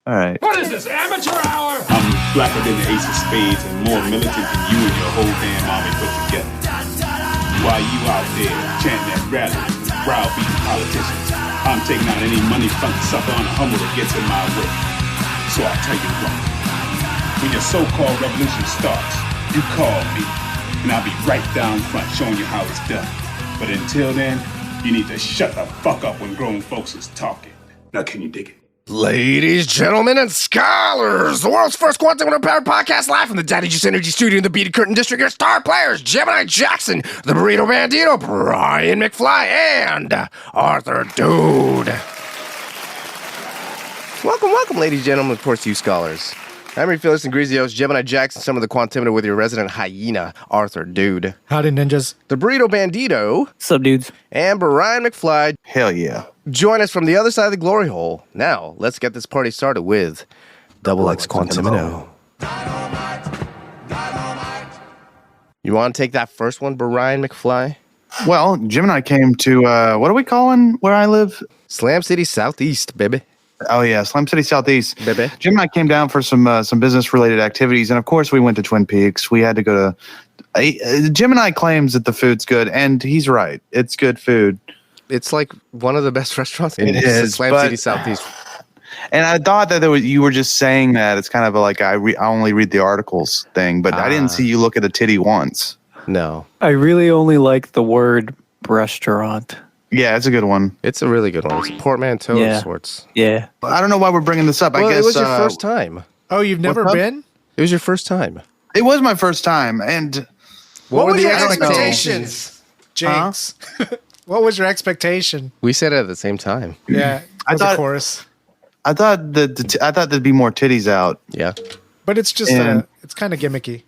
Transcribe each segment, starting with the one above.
All right. What is this, amateur hour? I'm blacker than the ace of spades and more militant than you and your whole damn army put together. While you out there chanting at rallies, browbeating politicians, I'm taking out any money front sucker on a humble that gets in my way. So I'll tell you what. When your so-called revolution starts, you call me, and I'll be right down front showing you how it's done. But until then, you need to shut the fuck up when grown folks is talking. Now can you dig it? Ladies, gentlemen, and scholars, the world's first quantum powered podcast live from the Daddy Juice Energy Studio in the Beaded Curtain District. Your star players, Gemini Jackson, the Burrito Bandito, Brian McFly, and Arthur Dude. Welcome, ladies, gentlemen, of course, you scholars. I'm your Phyllis and Greasy host, Gemini Jackson, some of the Quantimeter with your resident hyena, Arthur Dude. Howdy, ninjas. The Burrito Bandito. Sup, dudes? And Brian McFly. Hell yeah. Join us from the other side of the glory hole. Now, let's get this party started with Double X Quantimino. You want to take that first one, Brian McFly? Well, Jim and I came to, what are we calling where I live? Slam City Southeast, baby. Oh, yeah, Slam City Southeast. Baby. Jim and I came down for some business-related activities, and of course, we went to Twin Peaks. We had to go to... Gemini claims that the food's good, and he's right. It's good food. It's like one of the best restaurants in Slam City Southeast. And I thought that you were just saying that. It's kind of like I only read the articles thing, but I didn't see you look at a titty once. No. I really only like the word breastaurant. Yeah, it's a good one. It's a really good one. It's a portmanteau of sorts. Yeah. I don't know why we're bringing this up. Well, I guess it was your first time. Oh, you've never been? It was your first time. It was my first time, and What were was the your expectations? expectations, Jinx? What was your expectation? We said it at the same time. Yeah, I as thought- a chorus. I thought there'd be more titties out. Yeah. But it's just, And- it's kind of gimmicky.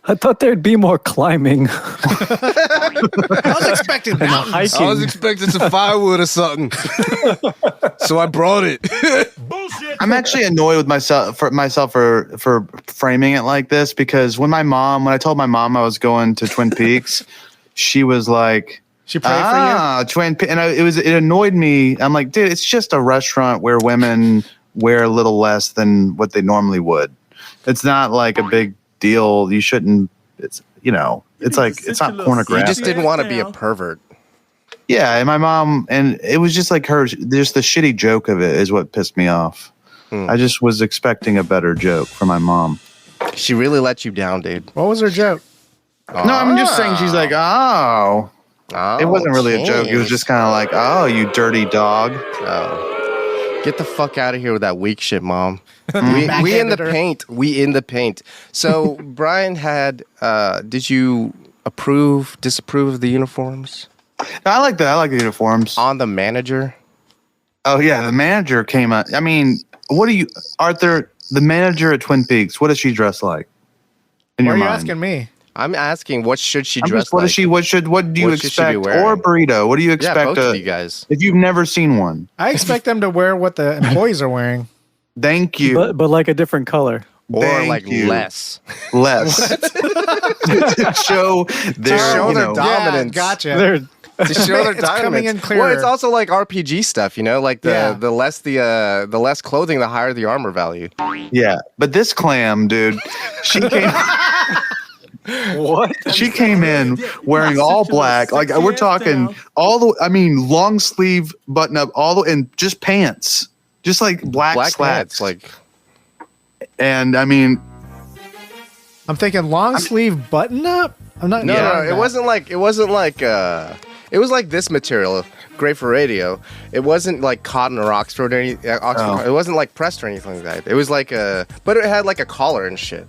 I thought there'd be more climbing. I was expecting mountains. Hiking. I was expecting some firewood or something. So I brought it. I'm actually annoyed with myself for framing it like this, because when I told my mom I was going to Twin Peaks, she was like, She prayed for Twin Peaks, and it annoyed me. I'm like, dude, it's just a restaurant where women wear a little less than what they normally would. It's not like a big deal. You shouldn't. It's it's not You pornographic. just didn't want to be a pervert. Yeah, and my mom, and it was just like her. Just the shitty joke of it is what pissed me off. I just was expecting a better joke from my mom. She really let you down, dude. you. What was her joke? No, I'm just saying she's like, oh. Oh, It wasn't really a joke. It was just kind of like, oh, you dirty dog. Oh. Get the fuck out of here with that weak shit, Mom. we in the her. paint. We in the paint. So Brian had, did you disapprove of the uniforms? I like that. I like the uniforms. On the manager? Oh, yeah. The manager came out. I mean, Arthur, the manager at Twin Peaks, what does she dress like? In Why your are you mind? asking me? I'm asking, what should she I'm dress just, what like? is she? What do you What should she be expect? wearing? Or Burrito? What do you Yeah, expect? both of you guys. If you've never seen one, I expect them to wear what the employees are wearing. thank you. but like a different color. Or Thank like you. less. Less to show their, show their dominance. dominance. Yeah, gotcha. They're To show their It's coming in dominance. clearer. Well, it's also like RPG stuff, like Yeah. the less clothing, the higher the armor value. Yeah, but this clam, dude, she came. what? She came in wearing all black. Like we're talking long sleeve button up, and just pants, just like black slacks. pants, like And I mean, I'm thinking long sleeve button up. I'm not. no, getting it that. wasn't like it was like this material, great for radio. It wasn't like cotton or Oxford or anything. It wasn't like pressed or anything like that. It was like but it had like a collar and shit.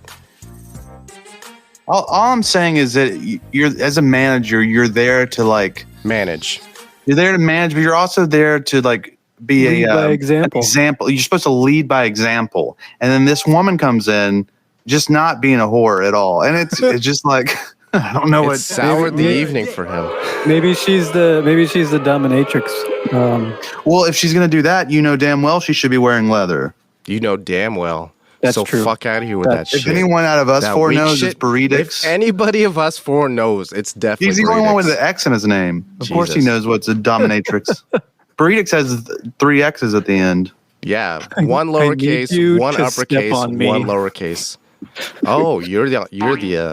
all I'm saying is that you're, as a manager, you're there to like Manage. You're there to manage, but you're also there to like be Lead by an example. example. You're supposed to lead by example. And then this woman comes in, just not being a whore at all, and it's just like I don't know It what. soured the evening for him. Maybe she's the dominatrix. Well, if she's gonna do that, you know damn well she should be wearing leather. You know damn well. That's so true. fuck out of here with that If shit. anyone out of us That four weak knows, shit, it's Burrito. If anybody of us four knows, it's definitely He's the only one with Burrito. an X in his name. Of course, he Jesus. knows what's a dominatrix. Burrito has 3 X's at the end. Yeah, one lowercase, you one to step uppercase, on me. one lowercase. Oh, you're the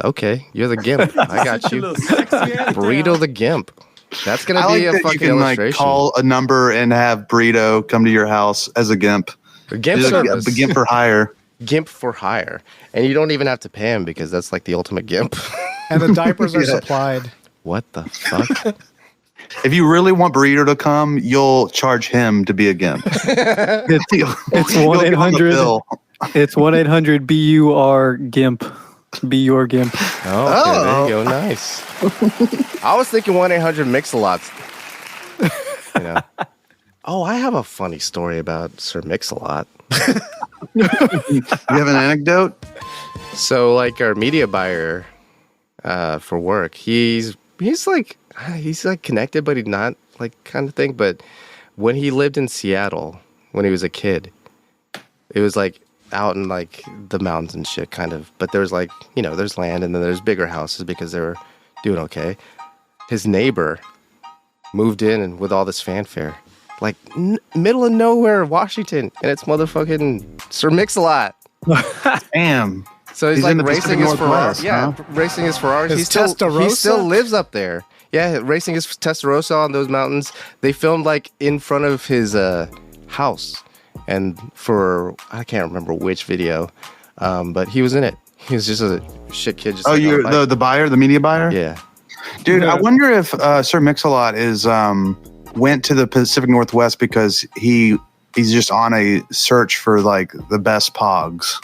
okay. You're the gimp. I got you. Burrito the gimp. That's gonna I like be a that you fucking can like illustration. call a number and have Burrito come to your house as a gimp. A gimp Just service. a gimp for hire. Gimp for hire, and you don't even have to pay him because that's like the ultimate gimp. And the diapers are Yeah. supplied. What the fuck? If you really want Burrito to come, you'll charge him to be a gimp. It's You'll give him the 1-800. bill. It's 1-800 BUR GIMP. Be your GIMP. Oh, okay, there you go. Nice. I was thinking 1-800 Mix-a-Lots. You know. Oh, I have a funny story about Sir Mix-a-Lot. You have an anecdote? So, like our media buyer for work, he's like connected, but he's not like kind of thing. But when he lived in Seattle, when he was a kid, it was like out in like the mountains and shit, kind of. But there's like, you know, there's land and then there's bigger houses because they were doing okay. His neighbor moved in and with all this fanfare, like middle of nowhere, Washington, and it's motherfucking Sir Mix-a-Lot. Damn. So he's He's like in the racing Pacific his Ferrari. Northwest, Yeah, huh? racing his Ferraris. His He still Testarossa? lives up there. Yeah, racing his Testarossa on those mountains. They filmed like in front of his house, and for I can't remember which video, but he was in it. He was just a shit kid. Just Oh, like on a you're bike. the buyer, the media buyer? Yeah. Dude, I wonder if Sir Mix-a-Lot is went to the Pacific Northwest because he's just on a search for like the best Pogs.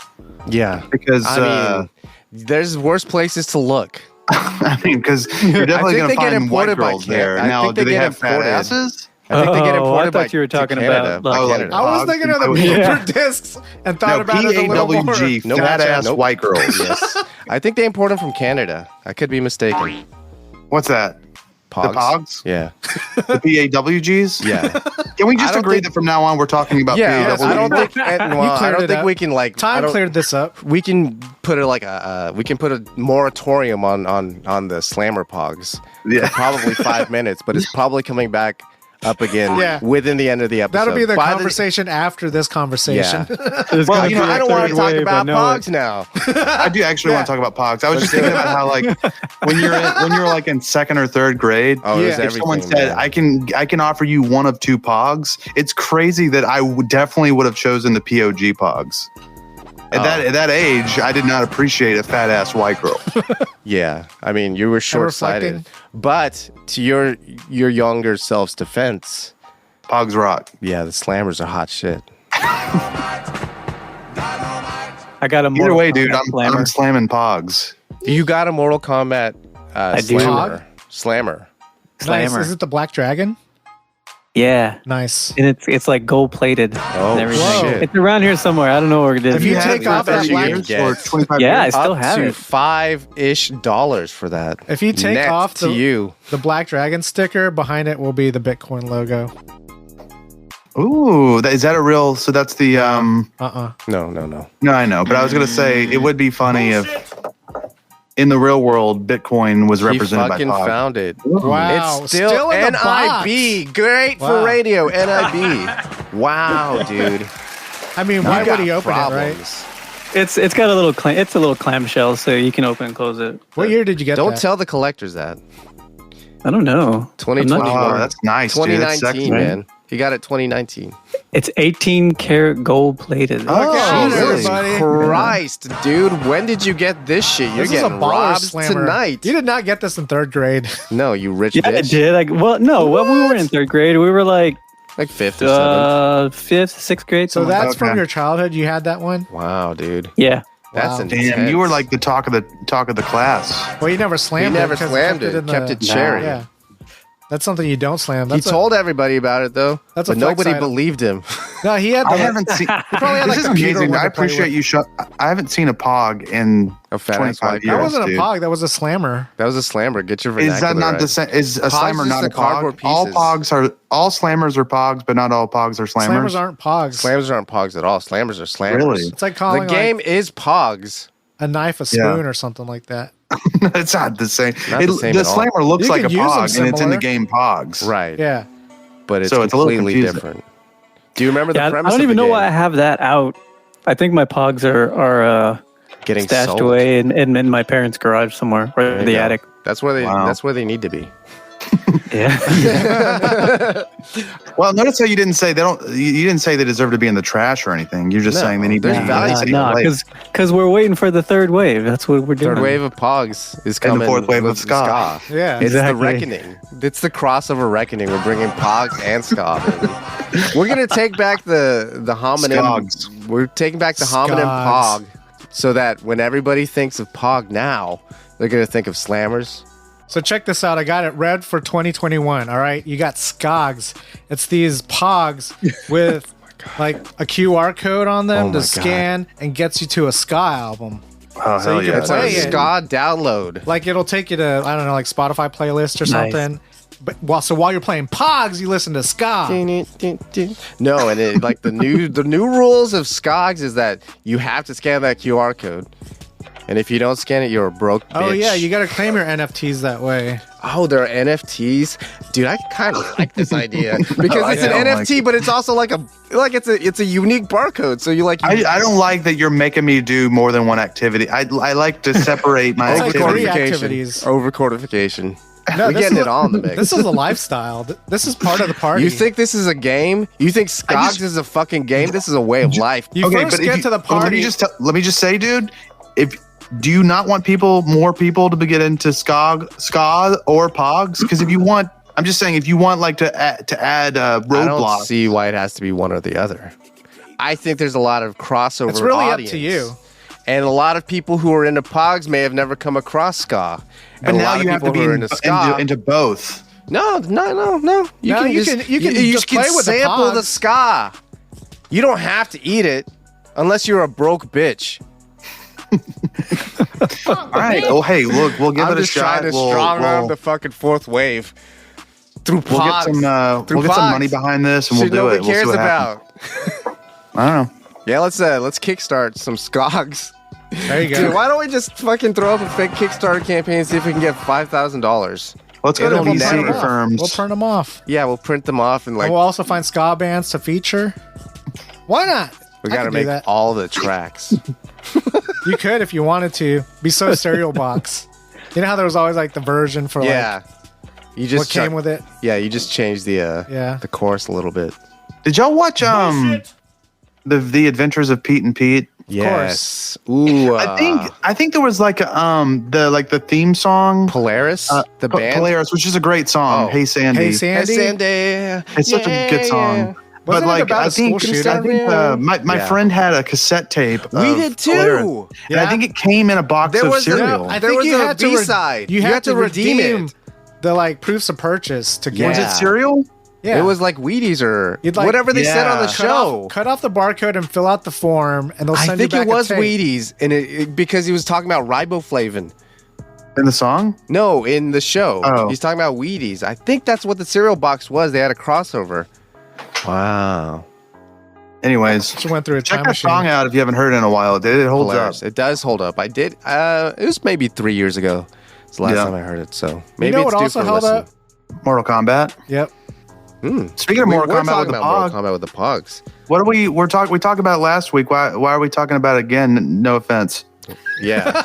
Yeah. Because I mean, there's worse places to look. I mean, because you're definitely I think going to they get find white imported by girls Can- there. I Now, think do they they get have fat imported. asses? I think they get imported I thought by you were talking to Canada, about, by like- Oh, like Canada. I was Pogs thinking and of the Pogs. Yeah. paper discs and thought No, about it a little more. PAWG, Nope. fat ass Nope. white girls. Yes. I think they import them from Canada. I could be mistaken. What's that? Pogs. The Pogs? Yeah. The PAWGs? Yeah. Can we I just don't agree think- that from now on we're talking about Yeah. PAWGs? I don't think. And, well, I cleared don't it think up. we can like. I Time don't- cleared this up. We can put it like we can put a moratorium on the Slammer Pogs. Yeah. For probably 5 minutes, but it's probably coming back up again Yeah. within the end of the episode. That'll be the By conversation after this conversation. There's Well, gonna you be know, a I don't want third to talk wave, about I know Pogs it. now. I do actually want to talk about Pogs. I was just thinking about how, like, when you're like in second or third grade, Oh, Yeah. there's if everything. someone said, man. I can offer you one of two Pogs, it's crazy that I definitely would have chosen the POG Pogs. At that age, I did not appreciate a fat ass white girl. Yeah, I mean, you were short-sighted, reflecting. but to your younger self's defense, Pogs rock. yeah, the Slammers are hot shit. I got a Either Mortal way, dude, Kombat slammer. I'm slamming Pogs. You got a Mortal Kombat do. Slammer. Slammer. Nice. Slammer. Is it the Black Dragon? Yeah. Nice. And it's like gold plated Oh, and everything. whoa. shit. It's around here somewhere. I don't know where it is. If you had take it for off that 30 black- years Yeah. or 25 Yeah, I years? still Up have to it. $5-ish for that. If you take Net off to the- you, The Black Dragon sticker behind it will be the Bitcoin logo. Ooh, is that a real? So that's the no. No, I know, but I was gonna say it would be funny if in the real world Bitcoin was He represented by fucking Pog. found it. Wow. It's still in the NIB. Great Wow. for radio, NIB. Wow, dude. I mean, why would he open it, right? It's got a little it's a little clamshell, so you can open and close it. What year did you get Don't that? tell the collectors that. I don't know. 2021. Oh, that's nice, dude. That's 2019, sexy. man. He got it 2019. It's 18 karat gold plated. Oh, Jesus, really? buddy. Christ, dude. When did you get this shit? You're This is a getting baller robbed slammer. tonight. You did not get this in third grade. No, you rich Yeah, I bitch. did. No, well, we were in third grade. We were like Like 5th or 7th. fifth, sixth grade. So something like that's Okay. from your childhood. You had that one. Wow, dude. that. Yeah. That's Wow. intense. Damn, you were like the talk of the class. Well, you never He slammed it. never 'cause slammed kept it. in Kept the- it cherry. Yeah. That's something you don't slam. He That's told everybody about it though, That's a but flex nobody item. believed him. No, he had. I The, haven't seen. probably had, This like, is computer amazing. one I to play appreciate with. you. I haven't seen a Pog in A fat ass 25 white years. That wasn't dude. a Pog. That was a slammer. That was a slammer. Get your vernacular Is that not right. the same? Is a Pogs slammer is not the a cardboard Pog? All pieces. Pogs are all slammers are Pogs, but not all Pogs are slammers. Slammers aren't Pogs. Slammers aren't Pogs at all. Slammers are slammers. Really? It's like The calling game like is Pogs. a knife a spoon or something like that. It's not the same. Not the same the at all. slammer looks You like a can use them Pog, and it's in similar. the game Pogs. Right. Yeah. But it's So it's a little completely confusing. different. Yeah, Do you remember the Yeah, I premise? don't of even the know game? why I have that out. I think my Pogs are Getting stashed sold. away in my parents' garage somewhere, or There you the go. attic. That's where they. Wow. That's where they need to be. Yeah. Well, notice how you didn't say they don't. You didn't say they deserve to be in the trash or anything. You're just No, saying they need. there's to be value in to the it. place. because we're waiting for the third wave. That's what we're doing. Third wave of Pogs is And coming. the fourth wave with of ska. Yeah. It's Exactly. the reckoning. It's the crossover reckoning. We're bringing Pogs and ska. Baby. We're gonna take back the homonym. Skogs. We're taking back the homonym Skogs. Pog, so that when everybody thinks of Pog now, they're gonna think of slammers. So check this out. I got it red for 2021. All right. You got Skogs. It's these Pogs with like a QR code on them Oh my to God. scan and gets you to a ska album. Oh So hell you can yeah! It's like play a it. ska download. Like it'll take you to, I don't know, like Spotify playlist or Nice. something. But while you're playing Pogs, you listen to ska. No, and it, like the new rules of Skogs is that you have to scan that QR code, and if you don't scan it, you're a broke bitch. Oh yeah, you got to claim your NFTs that way. Oh, there are NFTs, dude. I kind of like this idea because I it's an don't like NFT, but it's also like it's a unique barcode. So you like I don't like that you're making me do more than one activity. I like to separate my It's like activities. three activities. over codification. No, We're this getting is it all in the mix. This is a lifestyle. This is part of the party. You think this is a game? You think Skogs is a fucking game? This is a way of life. you first if get you- to the but party? let me just say, dude, do you not want more people to get into ska or Pogs? Because if you want, I'm just saying, if you want like to add I don't roadblocks, see why it has to be one or the other. I think there's a lot of crossover. It's really audience. up to you. And a lot of people who are into Pogs may have never come across ska. but And a now lot of you have to people be who are into ska. into both. No. You No, you can just play with the sample Pogs. the ska. You don't have to eat it unless you're a broke bitch. All right. Oh, hey, look, we'll give I'm it a just shot. trying to strong arm the fucking fourth wave through We'll get Pogs. some money behind this, and Shit we'll do nobody it. We'll see cares what about. happens. I don't know. Yeah, let's kickstart some Skogs. There you go. Dude, why don't we just fucking throw up a fake Kickstarter campaign and see if we can get $5,000? Let's go to It'll We'll VC print 'em off. firms. We'll print them off. Yeah, we'll print them off and like And we'll also find ska bands to feature. Why not? we I gotta could do make that. all the tracks. You could if you wanted to. Be so cereal box. You know how there was always like the version for Yeah. You like just what came with it? Yeah, you just changed the Yeah. the chorus a little bit. Did y'all watch the Adventures of Pete and Pete? Yes. Ooh. I think there was like the theme song Polaris, the band. Polaris, which is a great song. Oh. Hey Sandy. Hey Hey, Sandy. Sandy. It's such a good song. But Wasn't it like about I a school think shooting? my Yeah. friend had a cassette tape. We of did Polaris. too. And I think it came in a box There of was a- cereal. I There think was you a had to B-side. You You had had to to redeem redeem it. the like proofs of purchase to get Yeah. Was it cereal? Yeah. It was like Wheaties or You'd like- whatever they said on the Yeah. show. Cut off the barcode and fill out the form, and they'll I send think you back it was a tape. Wheaties, and because he was talking about riboflavin. In the song? No, in the show, Oh. he's talking about Wheaties. I think that's what the cereal box was. They had a crossover. Wow. Anyways, She went through a check time that machine. song out if you haven't heard it in a while. It holds Polaris. up. It does hold up. I did. It was maybe 3 years ago. It's the last Yeah. time I heard it. So You maybe know it's what due also for a held listen. up? Mortal Kombat. Yep. Speaking of Mortal We're Kombat talking with the about Mortal Pog, Kombat with the Pogs. what are we talked about it last week? Why are we talking about it again? No offense. Yeah.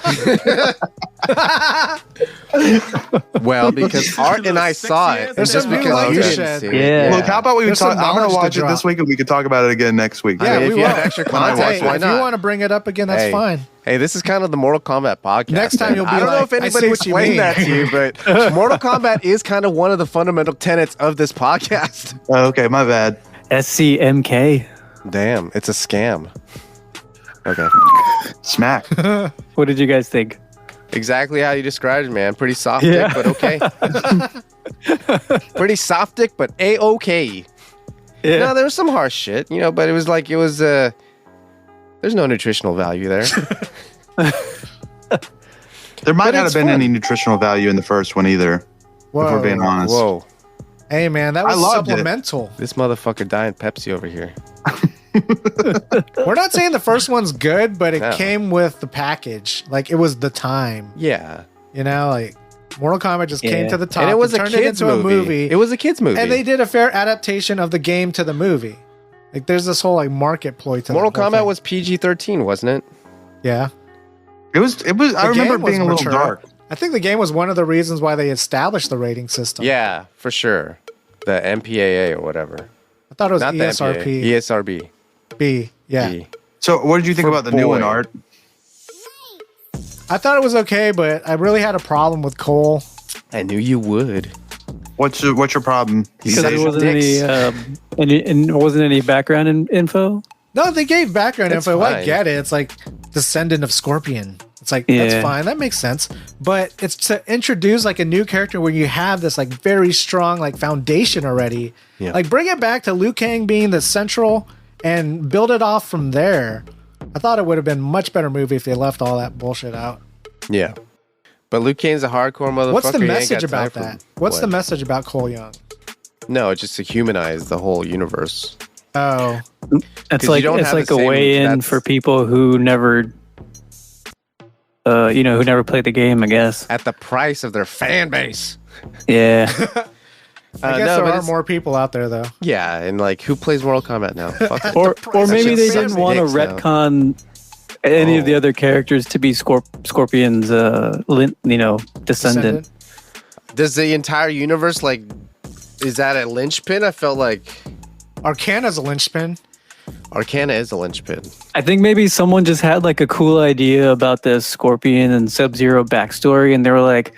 Well, because Art and I saw it. There's just some new because light you to didn't shed. see it. Yeah. Look, how about we There's talk? some I'm gonna knowledge to watch it drop. this week, and we could talk about it again next week. Yeah, I mean, we if you will. have extra When I context, watch Hey, why if you not? want to bring it up again, that's Hey. fine. Hey, this is kind of the Mortal Kombat podcast. Next time man. you'll be I don't know like, if I see anybody what you explained mean. that to you, but Mortal Kombat is kind of one of the fundamental tenets of this podcast. Oh, okay, my bad. SCMK. Damn, it's a scam. Okay. Smack. What did you guys think? Exactly how you described it, man. Pretty soft Yeah. dick, but okay. Pretty soft dick, but A-okay. Yeah. No, there was some harsh shit, but it was there's no nutritional value there. There might But not it's have been fun. any nutritional value in the first one either. If we're being honest. Whoa. Hey, man, that I was loved it. supplemental. This motherfucker dying Pepsi over here. We're not saying the first one's good, but it No. came with the package. Like, it was the time. Yeah. Like Mortal Kombat just came Yeah. to the top. And it was a turned kids it into movie. a movie. It was a kids movie. And they did a fair adaptation of the game to the movie. Like, there's this whole like market ploy to Mortal the whole Kombat thing. was PG-13, wasn't it? Yeah. It was. I The remember game was being a little mature. dark. I think the game was one of the reasons why they established the rating system. Yeah, for sure. The MPAA or whatever. I thought it was Not the ESRP. MPAA. ESRB. B. Yeah. B. So, what did you think For about the new one, boy. Art? I thought it was okay, but I really had a problem with Cole. I knew you would. What's your problem? Because there Asian. wasn't dicks. any wasn't any background info. No, they gave background That's info. I fine. get it. It's like descendant of Scorpion. It's like, Yeah. that's fine. That makes sense. But it's to introduce like a new character where you have this like very strong like foundation already. Yeah. Like bring it back to Liu Kang being the central and build it off from there. I thought it would have been a much better movie if they left all that bullshit out. Yeah. But Liu Kang's a hardcore motherfucker. What's the He ain't message got time about for- that? What's the What? message about Cole Young? No, just to humanize the whole universe. Oh, It's 'Cause like you don't it's have like the a same- way in that's- for people who never, who never played the game. I guess. At the price of their fan base. Yeah. I guess no, there but are it's- more people out there though. Yeah, and like, who plays Mortal Kombat now? Fuck it. or maybe they Sucks didn't want to dicks now. retcon any of the Oh. other characters to be Scorpion's, descendant. Does the entire universe, like, is that a linchpin? I felt like Arcana's a linchpin. Arcana is a linchpin. I think maybe someone just had like a cool idea about this Scorpion and Sub-Zero backstory, and they were like,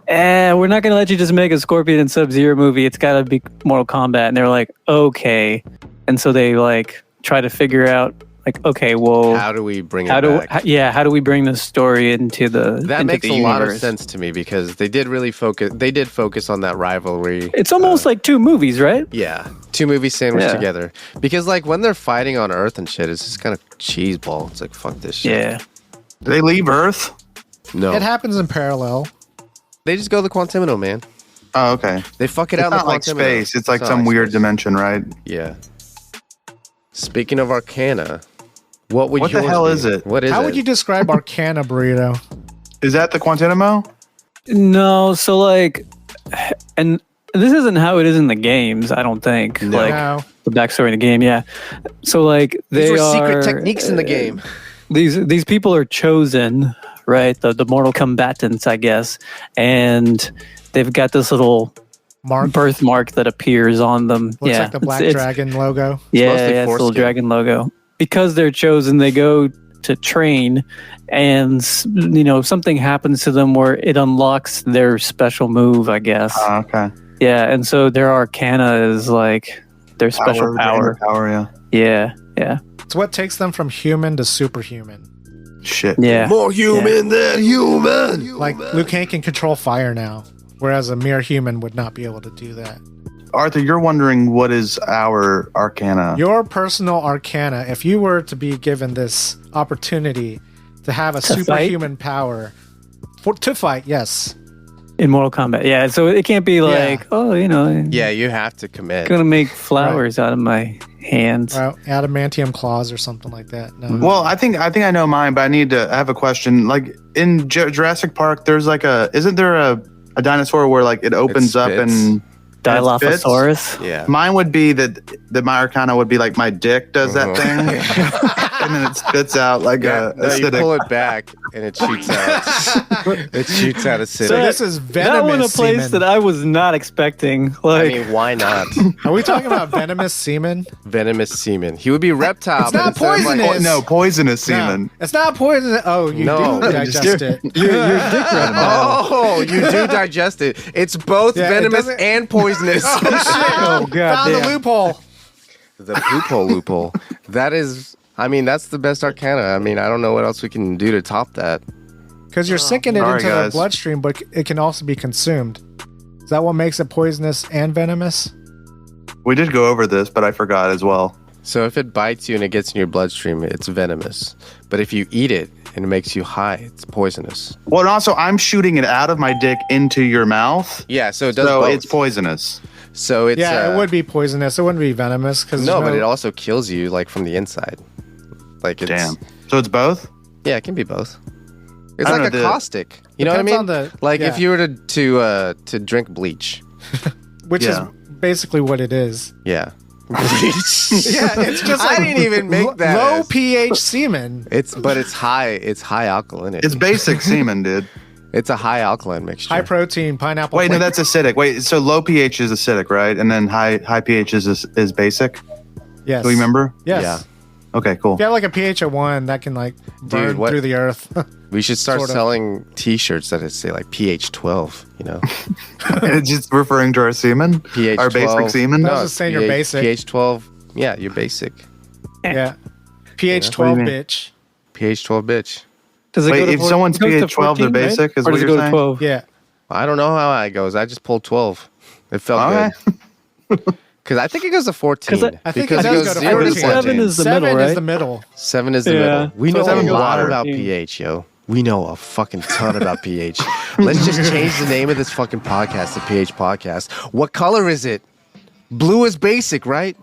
we're not going to let you just make a Scorpion and Sub-Zero movie. It's got to be Mortal Kombat. And they're like, okay. And so they like try to figure out, like, okay, well, How do we bring it how back? do we bring this story into the That into makes the a lot of universe? sense to me because they did really focus. They did focus on that rivalry. It's almost like two movies, right? Yeah, two movies sandwiched Yeah. together. Because like when they're fighting on Earth and shit, it's just kind of cheeseball. It's like fuck this shit. Yeah. Did they leave Earth? No, It happens in parallel. they just go to the Quantimino, man. Oh, okay. They fuck it It's out. in not the like Quantimino. space. It's like not some weird space. dimension, right? Yeah. Speaking of Arcana, what would What the yours hell be? is it? What is How it? would you describe Arcana, Burrito? Is that the Quantinimo? No, so like, and this isn't how it is in the games. I don't think. No. Like No. the backstory in the game, yeah. So like, These they were are secret techniques in the game. These people are chosen, right? The mortal combatants, I guess, and they've got this little Mark birthmark that appears on them. looks yeah, like the Black it's- Dragon logo. Yeah, mostly yeah, it's the little foreskin. dragon logo. Because they're chosen, they go to train, and something happens to them where it unlocks their special move, I guess. Oh, okay. Yeah, and so their arcana is like their special power. Power, yeah. Yeah, yeah, It's what takes them from human to superhuman. Shit. yeah. More human than human. Like Liu Kang can control fire now, whereas a mere human would not be able to do that. Arthur, you're wondering what is our Arcana? Your personal arcana, if you were to be given this opportunity to have a To fight? superhuman power to fight, yes. In Mortal Kombat, yeah. So it can't be like, Yeah, you have to commit. gonna make flowers out of my hands. Or adamantium claws or something like that. No. Well, I think I know mine, but I have a question. Like in Jurassic Park, there's like isn't there a dinosaur where like it opens up spits? and spits? Dilophosaurus. Yeah. Mine would be that my Arcana would be like my dick does that thing, and then it spits out like a No, you acidic. pull it back and it shoots out. It shoots out acidic. So this is That one a venomous place semen. that I was not expecting. I Like, mean, why not? Are we talking about venomous semen? Venomous semen. He would be reptile. It's but not instead of, like, poisonous. No, poisonous semen. No, it's not poison. Oh, you No, do you digest it. your dick right now. Oh, you do digest it. It's both Yeah, it venomous doesn't- and poisonous. Oh god, Found the damn. loophole. The loophole. That is, I mean, that's the best Arcana. I mean, I don't know what else we can do to top that. Because you're sinking it Sorry, into the guys. bloodstream, but it can also be consumed. Is that what makes it poisonous and venomous? We did go over this, but I forgot as well. So if it bites you and it gets in your bloodstream, it's venomous. But if you eat it and it makes you high, it's poisonous. Well, and also I'm shooting it out of my dick into your mouth, Yeah, so it does so both. it's poisonous. So it's Yeah, it would be poisonous. It wouldn't be venomous. Cause No, there's but it also kills you like from the inside. Like it's Damn. So it's both. Yeah, it can be both. It's I like don't a know, caustic. You know what I Depends mean? on the- Like yeah. if you were to drink bleach. which Yeah. is basically what it is. Yeah. Yeah, it's just like I didn't even make that. low as- pH semen. It's high. It's high alkaline. It's basic semen, dude. It's a high alkaline mixture. High protein pineapple. Wait, no, flavor. that's acidic. Wait, so low pH is acidic, right? And then high pH is basic. Yes. Do you remember? Yes. Yeah. Okay, cool. If you have like a pH of 1, that can like burn what- through the earth. We should start Sort of. selling T-shirts that say like pH 12. You know, It's just referring to our semen, pH our 12. basic semen. No, just saying you're basic. pH 12. Yeah, you're basic. Yeah. pH What 12, do you mean? bitch. pH 12, bitch. Does it Wait, go to if 14? someone's It goes to pH 12, they're 14, right? basic, is Or what does it you're go to saying? 12? Yeah. I don't know how it goes. I just pulled 12. It felt All good. right. Because I think it goes to 14. 'Cause I think because it does go to 0 14. 7 is the 7 middle, is right? the middle. 7 is the Yeah. middle. We So know a seven lot water. about pH, yo. We know a fucking ton about pH. Let's just change the name of this fucking podcast to pH Podcast. What color is it? Blue is basic, right?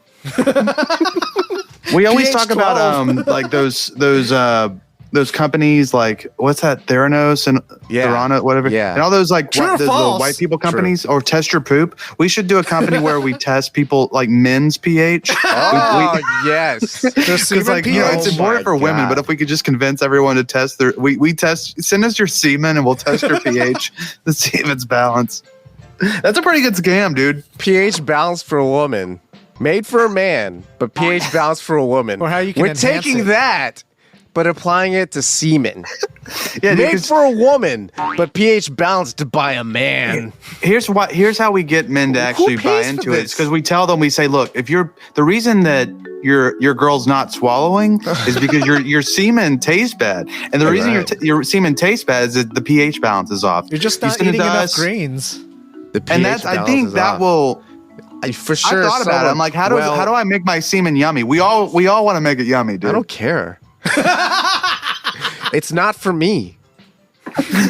We always pH talk about 12. like those companies like what's that Theranos and Yeah. Theranos, whatever, Yeah. and all those like True or those little false? white people companies or test your poop. We should do a company where we test people like men's pH. Oh, yes. Because like you know, it's Oh important my for women, God. but if we could just convince everyone to test their, we test. Send us your semen and we'll test your pH to see if it's balanced. That's a pretty good scam, dude. pH balance for a woman. Made for a man, but pH balance for a woman. Or how you can We're enhance taking it. that, but applying it to semen. Yeah, dude, Made 'cause for a woman, but pH balanced by a man. here's how we get men to actually buy pays for into it. this? Because we tell them, we say, look, if you're the reason that your girl's not swallowing is because your semen tastes bad, and the reason Right. your semen tastes bad is that the pH balance is off. You're just You not send it eating to enough us, greens. The pH and that's I balance think is that off. will. For sure. I thought about it. I'm like, how do I make my semen yummy? We all want to make it yummy, dude. I don't care. It's not for me.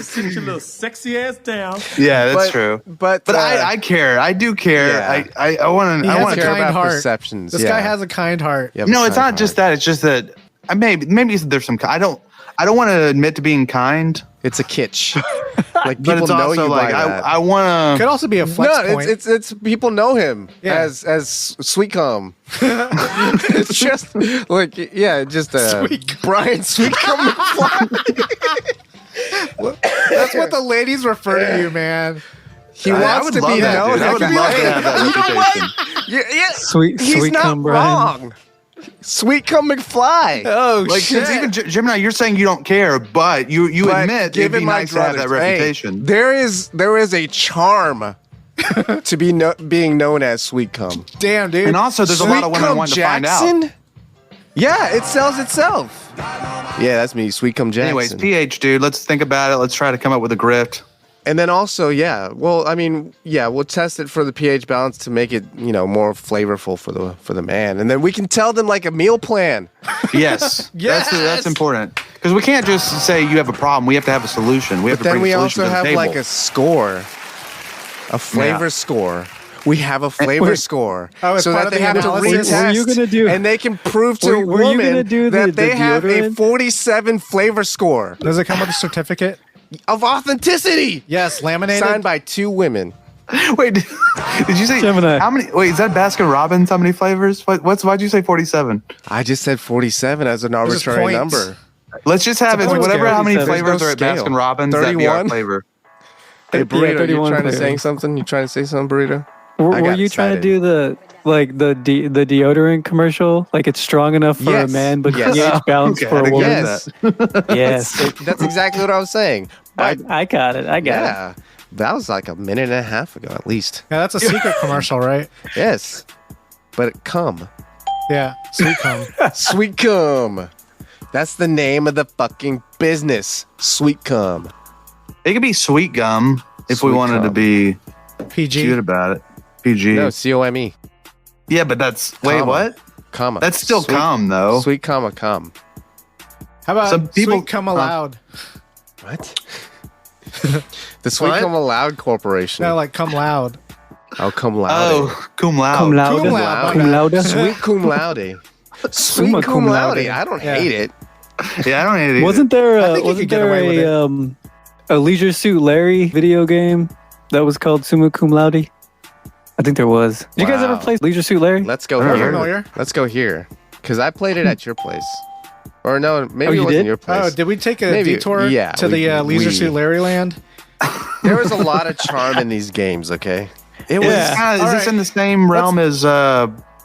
Sit your little sexy ass down. Yeah, that's But- true. but, I care. I do care. Yeah. I want He to. has I a want to care care. kind about heart. perceptions. This yeah. guy has a kind heart. You have a No, it's kind not just heart. that. It's just that maybe there's some. I don't want to admit to being kind, It's a kitsch. Like but people it's know also you like by that. I want Could to. also be a flex No, point. it's people know him Yeah. as Sweet Cum. It's just like just Brian Sweet Cum McFly. That's what the ladies refer to you, man. He I wants would to love be that, known. dude. I would as love to Brian. have that You know reputation. what? Yeah, Sweet he's not cum, Brian. wrong. Sweet Cum McFly. Oh, Like, 'cause even Gemini, you're saying you don't care, but you But admit it'd be nice to have that brothers. Hey, reputation. there is a charm to be being known as Sweet Cum. damn, dude. And also, there's a lot of women wanting to find out. Jackson? Yeah, it sells itself. Yeah, that's me, Sweet Cum Jackson. Anyways, pH, dude. Let's think about it. Let's try to come up with a grift. And then also, we'll test it for the pH balance to make it, more flavorful for the man. And then we can tell them like a meal plan. Yes, that's important because we can't just say you have a problem. We have to have a solution. We have But to then bring we a solution also to the have table. like a score, a flavor Yeah. score. We have a flavor score Oh, it's so part that of they the have to analysis? retest, Were you gonna do- and they can prove to a Were you gonna woman do that the they have a deodorant? 47 flavor score Does it come with a certificate? of authenticity, Yes, laminated. signed by 2 women. Wait, did you say Gemini. how many? Wait, is that Baskin Robbins? How many flavors? Why'd you say 47? I just said 47 as an just arbitrary points. number. Let's just have it. point Whatever scale. how many 47. flavors are There's at no scale. Baskin Robbins, that'd be our 31? flavor. Hey, Burrito, you 31 trying to say flavors. something? You trying to say something, Burrito? Were I got you trying to excited. do the deodorant commercial? Like it's strong enough for Yes. a man, but Yes. pH balance Okay, for I a think woman? that's Yes. Yes, That's exactly what I was saying. I got it. I got it. Yeah. That was like a minute and a half ago, at least. Yeah, that's a secret commercial, right? Yes. But cum. Yeah, sweet cum. Sweet cum. That's the name of the fucking business. Sweet cum. It could be sweet gum if we Sweet wanted to cum. be PG. cute about it. PG. No, COME. Yeah, but that's wait, Comma. what? Comma. That's still Sweet- cum though. Sweet comma cum. How about Some people- sweet cum allowed? What? The Sweet What? Cum Allowed Corporation. No, like cum loud. Oh, cum laude. Oh, cum laude. Cum laude. Cum laude. Cum laude. Sweet cum laude. Sweet Summa cum cum laude. laude. I don't Yeah. hate it. Yeah, I don't hate it. Wasn't there I think you could get away with a Leisure Suit Larry video game that was called Summa Cum Laude? I think there was. Did you guys ever Wow. play Leisure Suit Larry? Let's go I'm here. familiar. Let's go here. Because I played it at your place. Or no, maybe you it wasn't did? your place. Oh, did we take a Maybe- detour yeah, to the Leisure Suit Larry land? There was a lot of charm in these games, okay? It was... Yeah. Is All this right. in the same realm as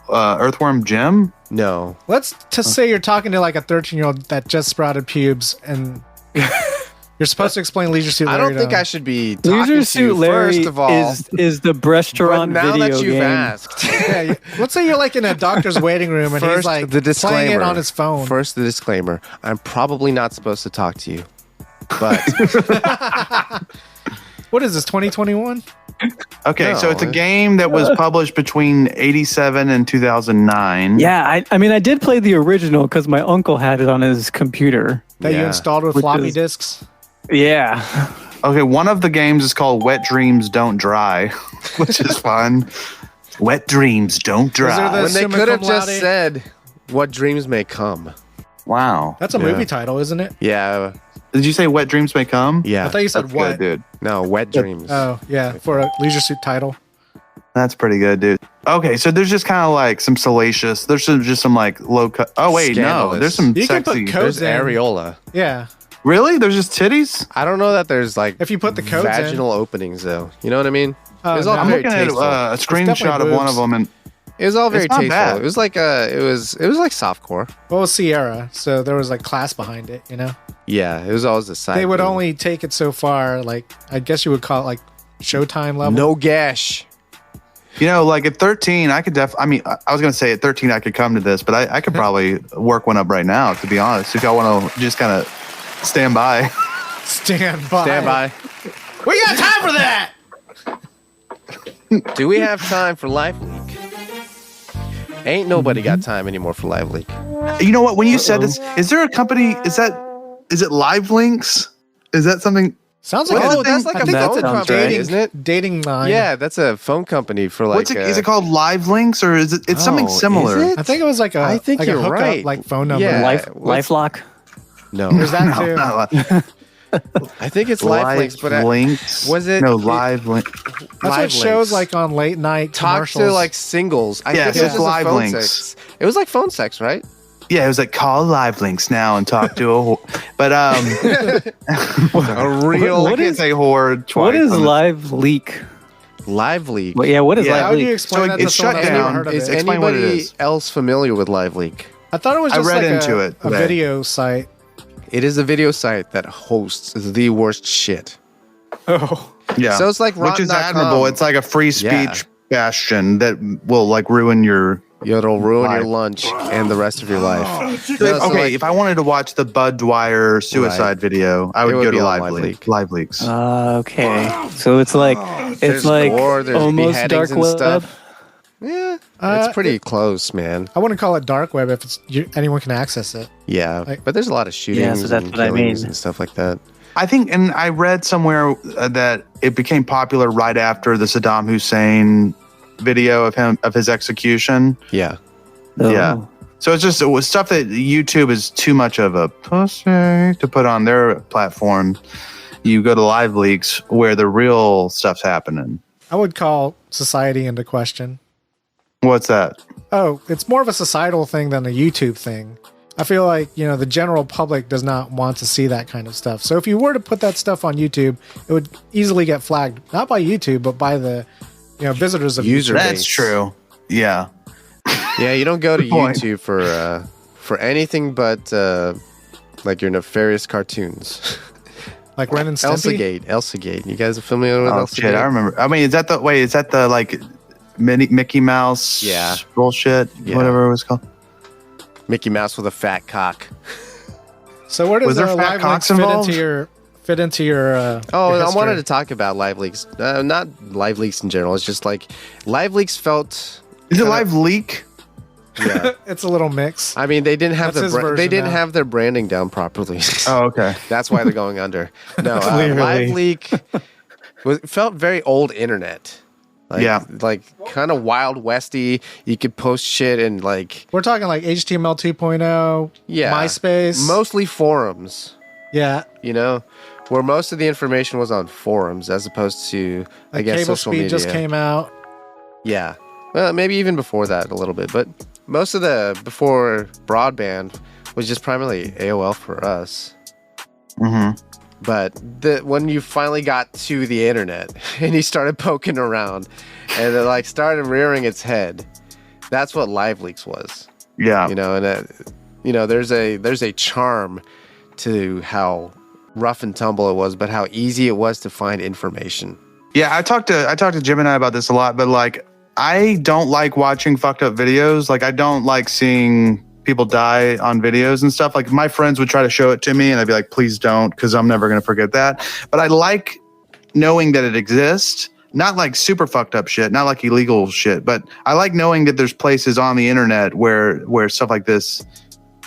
Earthworm Jim? No. Let's just say you're talking to like a 13-year-old that just sprouted pubes, and you're supposed to explain Leisure Suit I Larry. don't think to I him. should be talking Leisure to you, Suit Larry first of all. is the But breastaurant now video that you've game. asked... Yeah, let's say you're like in a doctor's waiting room, and he's like the disclaimer. playing it on his phone. First, the disclaimer. I'm probably not supposed to talk to you. But What is this, 2021? Okay, so No, it's a game that was published between 87 and 2009. Yeah, I mean, I did play the original because my uncle had it on his computer. That you Yeah. installed with Which floppy is- disks? Yeah. Okay, one of the games is called Wet Dreams Don't Dry, which is fun. Wet Dreams Don't there Dry. the- when they Summa could have cum just laude. said, "What dreams may come." Wow. That's a Yeah. movie title, isn't it? Yeah, Did you say Wet Dreams May Come? yeah. I thought you said That's what? good, dude. No, wet dreams. Oh, yeah, for a Leisure Suit title. That's pretty good, dude. Okay, so there's just kind of like some salacious. There's just some like low cut. Oh wait, no, Scandalous. there's some You can put sexy. codes There's in. areola. Yeah, Really? There's just titties? I don't know that there's like if you put the codes vaginal openings though. You know what I mean? in. It was Oh, all no. I'm very looking at tasteful. a screenshot definitely of one boobs. of them, and It was all very It's not tasteful. bad. It was like it was like softcore. Well, it was Sierra, so there was like class behind it, you know? Yeah, it was always the side. They would boob. only take it so far, like, I guess you would call it like Showtime level. no gash. you know, like at 13, I could I mean, I was gonna say at 13 I could come to this, but I could probably work one up right now. To be honest, if y'all want to just kind of stand by. Stand by. Stand by. We got time for that! Do we have time for LiveLeak? Ain't nobody got time anymore for LiveLeak. You know what? When you said this, is there a company? Is it LiveLinks? Is that something? Sounds like Oh, a that's like a that's a phone company, right? isn't it? dating line. Yeah, that's a phone company for like. What's it? Is it called LiveLinks or is it? It's something Oh, is similar. it? I think it was like a, I think like you're a hookup, right. like phone number. Yeah. LifeLock. No, There's that No, too. not Li- I think it's LiveLinks, but LiveLinks. was it- No, it- LiveLink. That's what shows like on late night talk commercials. to like singles. I Yeah, think it was it's just a phone LiveLinks. sex. It was like phone sex, right? Yeah, it was like call LiveLinks now and talk to a whore. But A real I can't say whore twice. What is on the- LiveLeak? LiveLeak. Well, yeah, what is Yeah. How do you LiveLeak? explain So that it's to someone shut that's never down. heard of Is it? Explain what it anybody is. else familiar with LiveLeak? I thought it was I just read like into it a today. video site. It is a video site that hosts the worst shit. Oh, Yeah. So it's like which is Rotten.com. admirable. It's like a free speech Yeah. bastion that will like ruin your. It'll ruin your Life. lunch and the rest of your life. No, so, Okay, like, if I wanted to watch the Bud Dwyer suicide Right. video, I would It would go to be on LiveLeak. LiveLeak. LiveLeaks. Okay. So it's like There's like gore, there's almost beheadings dark and web. stuff. Yeah, it's pretty close, man. I wouldn't call it dark web if it's anyone can access it. Yeah, Like- but there's a lot of shootings so that's and what I killings mean. and stuff like that. I think, and I read somewhere that it became popular right after the Saddam Hussein video of his execution. Yeah. Oh. Yeah. So it was stuff that YouTube is too much of a pussy to put on their platform. You go to LiveLeaks where the real stuff's happening. I would call society into question. What's that? Oh, it's more of a societal thing than a YouTube thing. I feel like, the general public does not want to see that kind of stuff. So if you were to put that stuff on YouTube, it would easily get flagged, not by YouTube, but by the, visitors of User YouTube. That's base. true. Yeah. Yeah, you don't go to Good point. YouTube for anything but like your nefarious cartoons. Like Ren and Stimpy. Elsagate. You guys are familiar with Oh Elsagate? shit, I remember. I mean, is that the like Mickey Mouse Yeah. bullshit? Yeah. Whatever it was called. Mickey Mouse with a fat cock. So where does Was the there fat LiveLinks cocks fit involved? into your Oh, your I history? wanted to talk about LiveLeaks. Not LiveLeaks in general. It's just like LiveLeaks felt. Is it kinda- LiveLeak? Yeah. It's a little mix. I mean, they didn't have That's his they version didn't now. have their branding down properly. Oh, okay. That's why they're going under. No, Clearly. LiveLeak felt very old internet. Like, Yeah. like kind of Wild Westy. You could post shit and like We're talking like HTML 2.0, yeah, MySpace. mostly forums. Yeah. Where most of the information was on forums as opposed to I Like guess Cable social Speed media. just came out. Yeah. Well, maybe even before that a little bit, but most of the before broadband was just primarily AOL for us. Mm-hmm. But when you finally got to the internet and you started poking around and it like started rearing its head, that's what LiveLeaks was. Yeah. And there's a charm to how rough and tumble it was, but how easy it was to find information. Yeah, I talked to Gemini about this a lot, but like I don't like watching fucked up videos. Like I don't like seeing people die on videos and stuff. Like my friends would try to show it to me and I'd be like, please don't, because I'm never going to forget that. But I like knowing that it exists, not like super fucked up shit, not like illegal shit, but I like knowing that there's places on the internet where stuff like this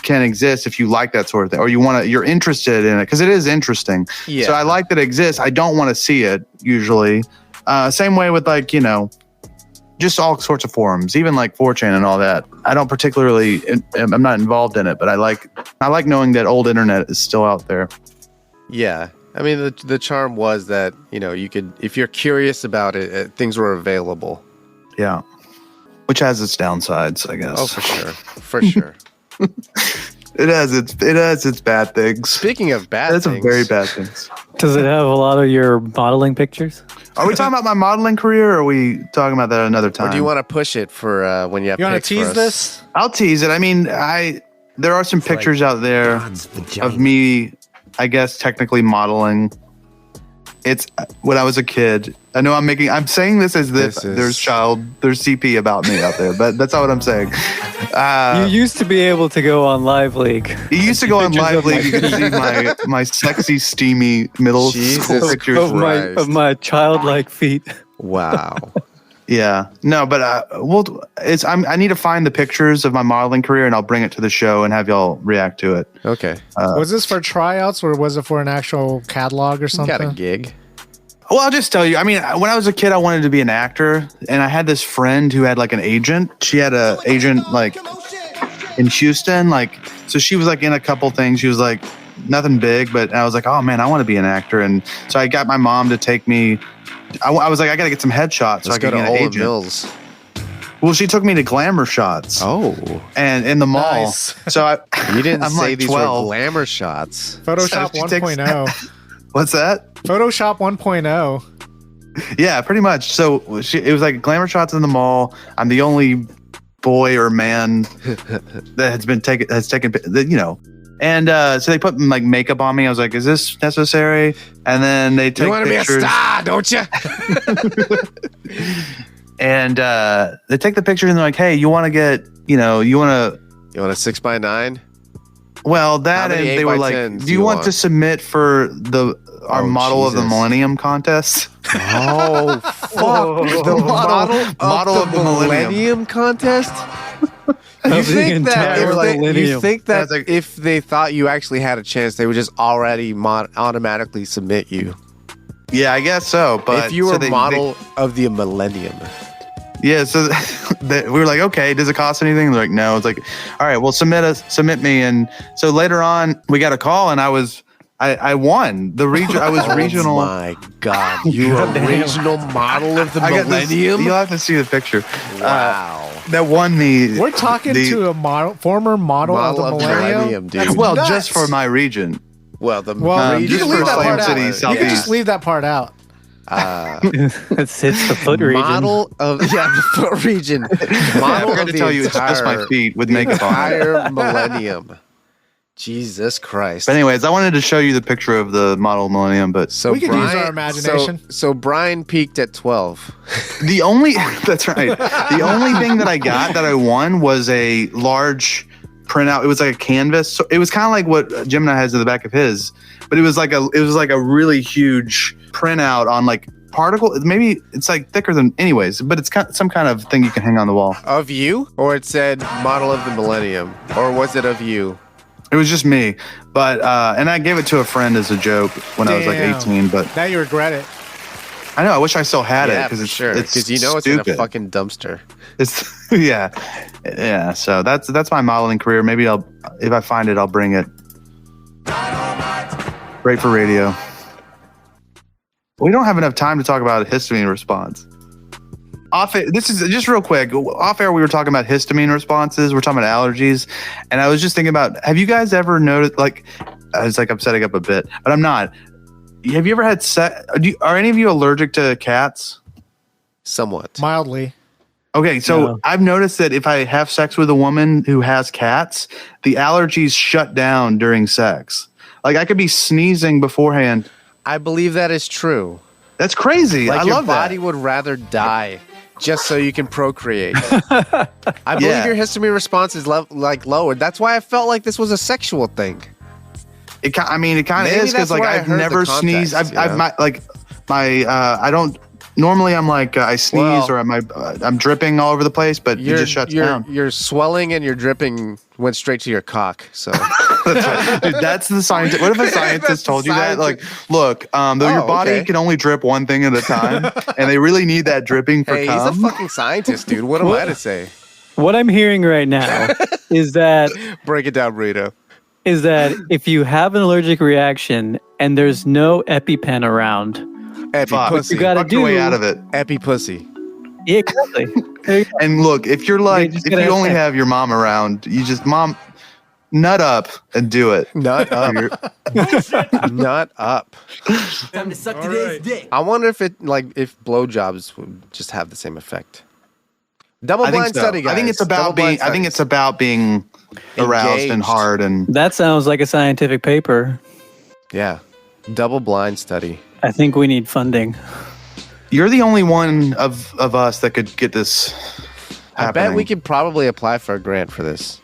can exist if you like that sort of thing, or you're interested in it because it is interesting. Yeah. So I like that it exists. I don't want to see it usually. Same way with like, just all sorts of forums, even like 4chan and all that. I don't particularly, I'm not involved in it, but I like knowing that old internet is still out there. Yeah. I mean, the charm was that, you could, if you're curious about it, things were available. Yeah. Which has its downsides, I guess. Oh, for sure. For sure. It has its bad things. Speaking of bad things. Some very bad things. Does it have a lot of your modeling pictures? Are we talking about my modeling career, or are we talking about that another time? Or do you want to push it for when you have pics? You want to tease this? I'll tease it. I mean, there are some pictures out there of me, I guess, technically modeling. It's when I was a kid. I know I'm saying this as if there's CP about me out there, but that's not what I'm saying. You used to be able to go on LiveLeak. You used to go on LiveLeak. You could see my sexy, steamy middle school pictures of my childlike feet. Wow. Yeah. No, but I need to find the pictures of my modeling career and I'll bring it to the show and have y'all react to it. Okay. Was this for tryouts or was it for an actual catalog or something? Got a gig. Well, I'll just tell you. I mean, when I was a kid, I wanted to be an actor, and I had this friend who had like an agent. She had an agent like in Houston, so she was like in a couple things. She was like nothing big, but I was like, oh man, I want to be an actor, and so I got my mom to take me. I was like, I got to get some headshots so I could get an agent. Mills. Well, she took me to glamour shots. Oh, and in the mall. Nice. So you didn't I'm say like these 12. were glamour shots. Photoshop 1.0. What's that? Photoshop 1.0. Yeah, pretty much. So it was like glamour shots in the mall. I'm the only boy or man that has taken, And so they put like makeup on me. I was like, "Is this necessary?" And then they take pictures. You want to be a star, don't you? And they take the pictures and they're like, "Hey, you want to get, you want a 6x9?" Well, that and they were like, "Do you want to submit for our model of the Millennium contest?" Oh, fuck! The model of the Millennium contest. You think that if they thought you actually had a chance, they would just already automatically submit you? Yeah, I guess so. But if you were model of the Millennium. Yeah, so we were like, okay, does it cost anything? They're like, no. It's like, all right, well, submit me. And so later on, we got a call, and I won the region. I was regional. Oh my God, you were a regional model of the Millennium. You'll have to see the picture. Wow. That won me. We're talking to a former model of the Millennium, dude. Well, just for my region. Well, the region. You can leave that part out. You can just leave that part out. It's the foot region. Model of the foot region. Model I'm of to tell you, it's just my feet with makeup on. Entire Millennium. Jesus Christ. But anyways, I wanted to show you the picture of the model Millennium, but we could use our imagination. So Brian peaked at 12. That's right. The only thing that I got that I won was a large printout. It was like a canvas. So it was kind of like what Gemini has in the back of his, but it was like a really huge printout on like particle. Maybe it's like thicker than anyways, but it's some kind of thing you can hang on the wall. Of you? Or it said model of the Millennium? Or was it of you? It was just me, but and I gave it to a friend as a joke when I was like 18. But now you regret it. I know. I wish I still had it because it's it's in a fucking dumpster. It's yeah. So that's my modeling career. Maybe if I find it, I'll bring it. Great for radio. We don't have enough time to talk about a histamine response. This is just real quick. Off air, we were talking about histamine responses. We're talking about allergies, and I was just thinking about: have you guys ever noticed? Like, it's like I'm setting up a bit, but I'm not. Have you ever had are any of you allergic to cats? Somewhat. Mildly. Okay, so I've noticed that if I have sex with a woman who has cats, the allergies shut down during sex. Like I could be sneezing beforehand. I believe that is true. That's crazy. Like I your love body that. would rather die just so you can procreate. I believe your histamine response is lowered. That's why I felt like this was a sexual thing. It kind of Maybe is because that's like where I I've heard never the context, sneezed. you know? I don't. Normally, I'm like I sneeze or I'm dripping all over the place, but it just shuts down. Your swelling and your dripping went straight to your cock. So Dude, that's the scientist. What if a scientist told you that? Like, look, though your body can only drip one thing at a time, and they really need that dripping for cum. He's a fucking scientist, dude. What am I to say? What I'm hearing right now is that Break it down, Burrito. is that if you have an allergic reaction and there's no EpiPen around, Epi pussy. you gotta Fuck your do way out of it. Epi pussy. yeah, exactly. There you go. And look, if you're like, just if gotta you only have have your mom around, you just nut up and do it. Nut up. Nut up. Time to suck today's dick. I wonder if if blowjobs would just have the same effect. Double I think blind so. study, guys. I think it's about being. I think it's about being aroused and Engaged. hard and. That sounds like a scientific paper. Yeah. Double blind study. I think we need funding. You're the only one of us that could get this. I bet we could probably apply for a grant for this.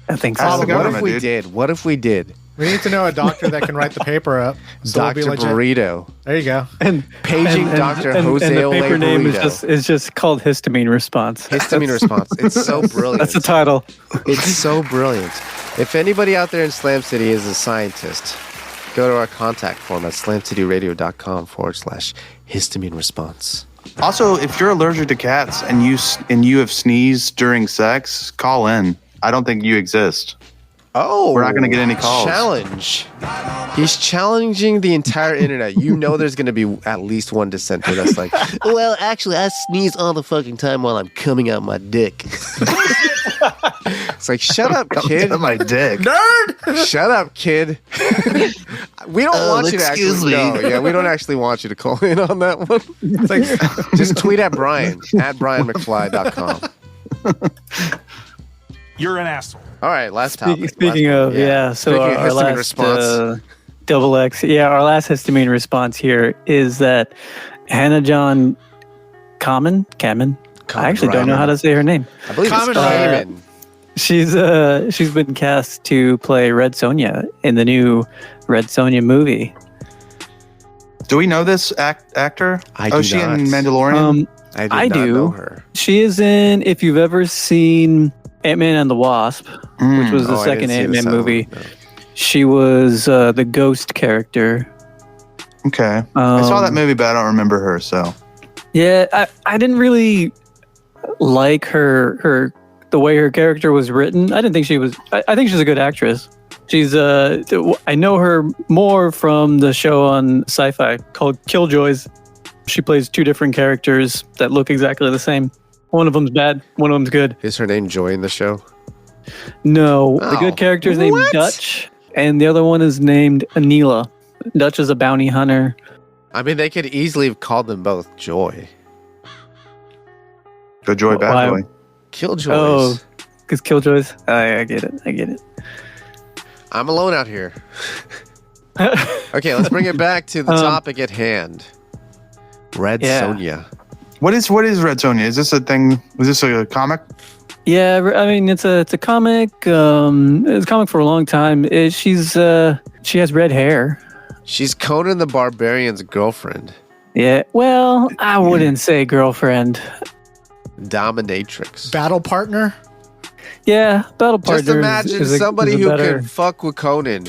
I think Ask so. the What if government, we dude. did? What if we did? We need to know a doctor that can write the paper up. So it'll be Dr. legit. Burrito. There you go. And Paging Dr. Jose and the Ole paper name Burrito. is just called histamine response. Histamine response. It's so brilliant. That's the title. It's so brilliant. If anybody out there in Slam City is a scientist, go to our contact form at slamcityradio.com/histamine response. Also, if you're allergic to cats and you have sneezed during sex, call in. I don't think you exist. Oh, We're not gonna get any calls. Challenge. He's challenging the entire internet. You know there's going to be at least one dissenter that's like, well, actually, I sneeze all the fucking time while I'm coming out my dick. It's like, shut up, kid. My dick. Nerd! Shut up, kid. We don't want you to excuse actually me. know. Yeah, we don't actually want you to call in on that one. It's like, just tweet at Brian, at brianmcfly.com. You're an asshole. All right, last topic. Speaking of, so Speaking of our histamine last response. double X, our last histamine response here is that Hannah John-Kamen. I actually don't know how to say her name. I believe it's Kamen. Kamen. She's been cast to play Red Sonja in the new Red Sonja movie. Do we know this actor? I do is she not. in Mandalorian? I do. know her. She is in, if you've ever seen Ant-Man and the Wasp, which was the Oh, I second didn't see the Ant-Man second movie, one, no. she was the ghost character. Okay. I saw that movie, but I don't remember her. So Yeah, I didn't really like her the way her character was written. I didn't think she was. I think she's a good actress. She's I know her more from the show on Sci-Fi called Killjoys. She plays two different characters that look exactly the same. One of them's bad, one of them's good. Is her name Joy in the show? No, the Oh. good character is named What? Dutch, and the other one is named Anila. Dutch is a bounty hunter. I mean, they could easily have called them both Joy. Good Joy, Bad Why- Boy. Killjoys. Oh, because Killjoys. I get it. I'm alone out here. Okay, let's bring it back to the topic at hand. Red Yeah. Sonja. What is Red Sonja? Is this a thing? Was this a comic? Yeah, I mean it's a comic. It's a comic for a long time. She has red hair. She's Conan the Barbarian's girlfriend. Yeah. Well, I wouldn't say girlfriend. Dominatrix. Battle partner. Yeah, battle partner. Just imagine somebody who can fuck with Conan.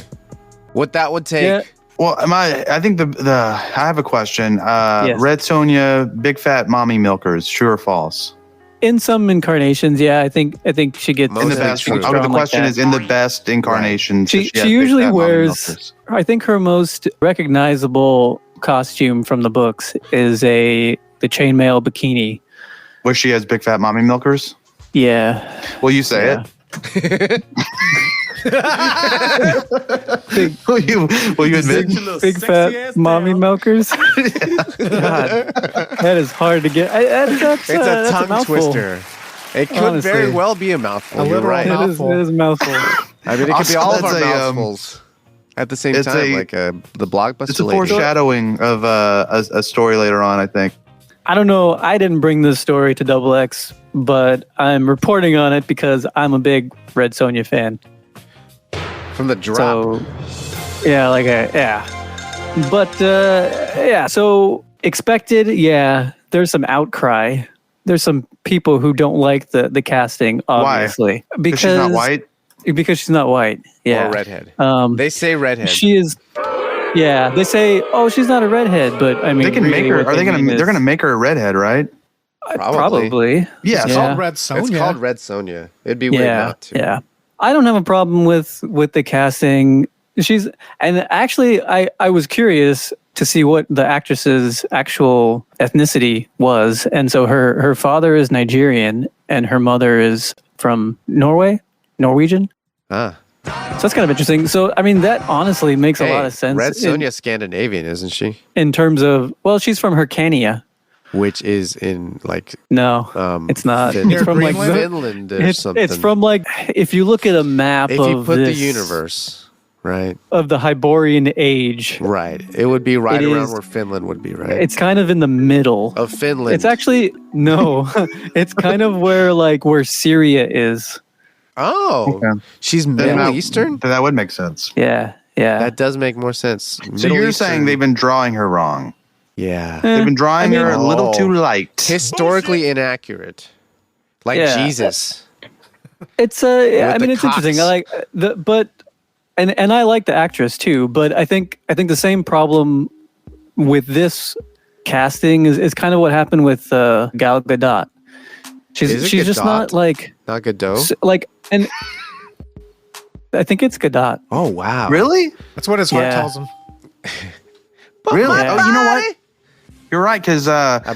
What that would take. Yeah. Well, I think I have a question. Yes. Red Sonja, big fat mommy milkers, true or false? In some incarnations, yeah, I think she gets. In the Mostly best. true. The drawn like question that. is in the best incarnations. She has big usually fat mommy wears. milkers. I think her most recognizable costume from the books is the chainmail bikini Where she has big fat mommy milkers? Yeah. Will you say Yeah. it? will you admit? Big fat mommy milkers? God, that is hard to get. That's It's a that's tongue mouthful. twister. It could Honestly. very well be a mouthful. A You're literal right. mouthful. It is a mouthful. I mean, it could be Also, all of our that's a, mouthfuls at the same it's time, a- like the blockbuster. It's a lady. foreshadowing of a story later on, I think. I don't know. I didn't bring this story to Double X, but I'm reporting on it because I'm a big Red Sonja fan. From the drop. So, yeah. But, yeah, so expected, yeah, there's some outcry. There's some people who don't like the casting, obviously. Because she's not white? Because she's not white, yeah. Or redhead. They say redhead. She is, yeah, they say, oh, she's not a redhead, but I mean, They can really make her. what Are they mean gonna? is- They're gonna make her a redhead, right? Probably. Yes. It's Yeah. called Red Sonja. It's called Red Sonja. It'd be weird Yeah, not to. yeah. I don't have a problem with the casting. And actually, I was curious to see what the actress's actual ethnicity was, and so her father is Nigerian and her mother is from Norwegian. Ah. So that's kind of interesting. So I mean, that honestly makes a lot of sense. Red Sonja's Scandinavian, isn't she? in terms of, well, she's from Hyrcania. Which is in like No, it's not. Finland. It's from like Greenland? Finland or something. it's from like, if you look at a map if of you put the this- universe, right? of the Hyborian age, Right. It would be right It around is- where Finland would be, right? it's kind of in the middle. of Finland. It's actually no. It's kind of where Syria is. Oh, Okay. she's Then Middle that- Eastern? then that would make sense. Yeah, yeah. That does make more sense. So Middle you're Eastern- saying they've been drawing her wrong? Yeah. They've been drawing her a little Oh. too light. Historically inaccurate. Like Yeah. Jesus. It's With I the mean, it's interesting. I cocks. like but I like the actress too. But I think the same problem with this casting is kind of what happened with Gal Gadot. Is it She's just Gadot? not like Not Godot? like and I think it's Gadot. Oh, wow. Really? That's what his heart Yeah. tells him. Really? Yeah. Oh, you know what? You're right, because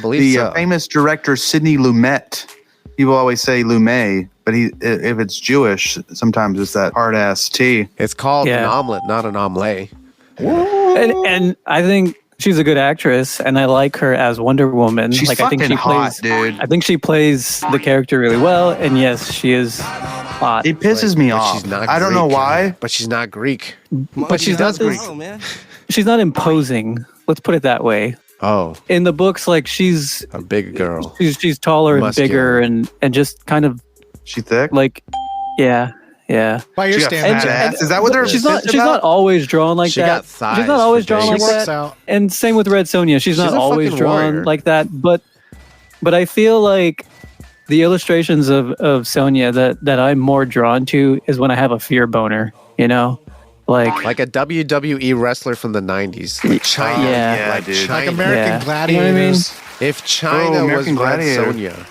believe the so. famous director Sidney Lumet, people always say Lumet, but if it's Jewish, sometimes it's that hard ass T. It's called Yeah. an omelet, not an omelet. And I think she's a good actress, and I like her as Wonder Woman. She's like I think fucking she hot, plays, dude. I think she plays the character really well, and yes, she is hot. It pisses me But off. she's not I don't know Greek. why. But she's not Greek. But she's not this, this, man. she's not imposing. Let's put it that way. Oh, In the books, like she's a big girl. she's taller and Muscular. bigger and just kind of She thick? like yeah. By your She got standards. fat ass. Is that what they're She's not. pissed She's not about? always drawn like She that. got thighs She's not always for drawn days. like She works that. out. And same with Red Sonja. She's not a always fucking drawn warrior. like that. But I feel like the illustrations of Sonja that I'm more drawn to is when I have a fear boner. You know, Like a WWE wrestler from the 90s. Like China. Yeah. Like dude. China. Like American Yeah. Gladiators. If China Oh, was American Red Gladiator. Sonja,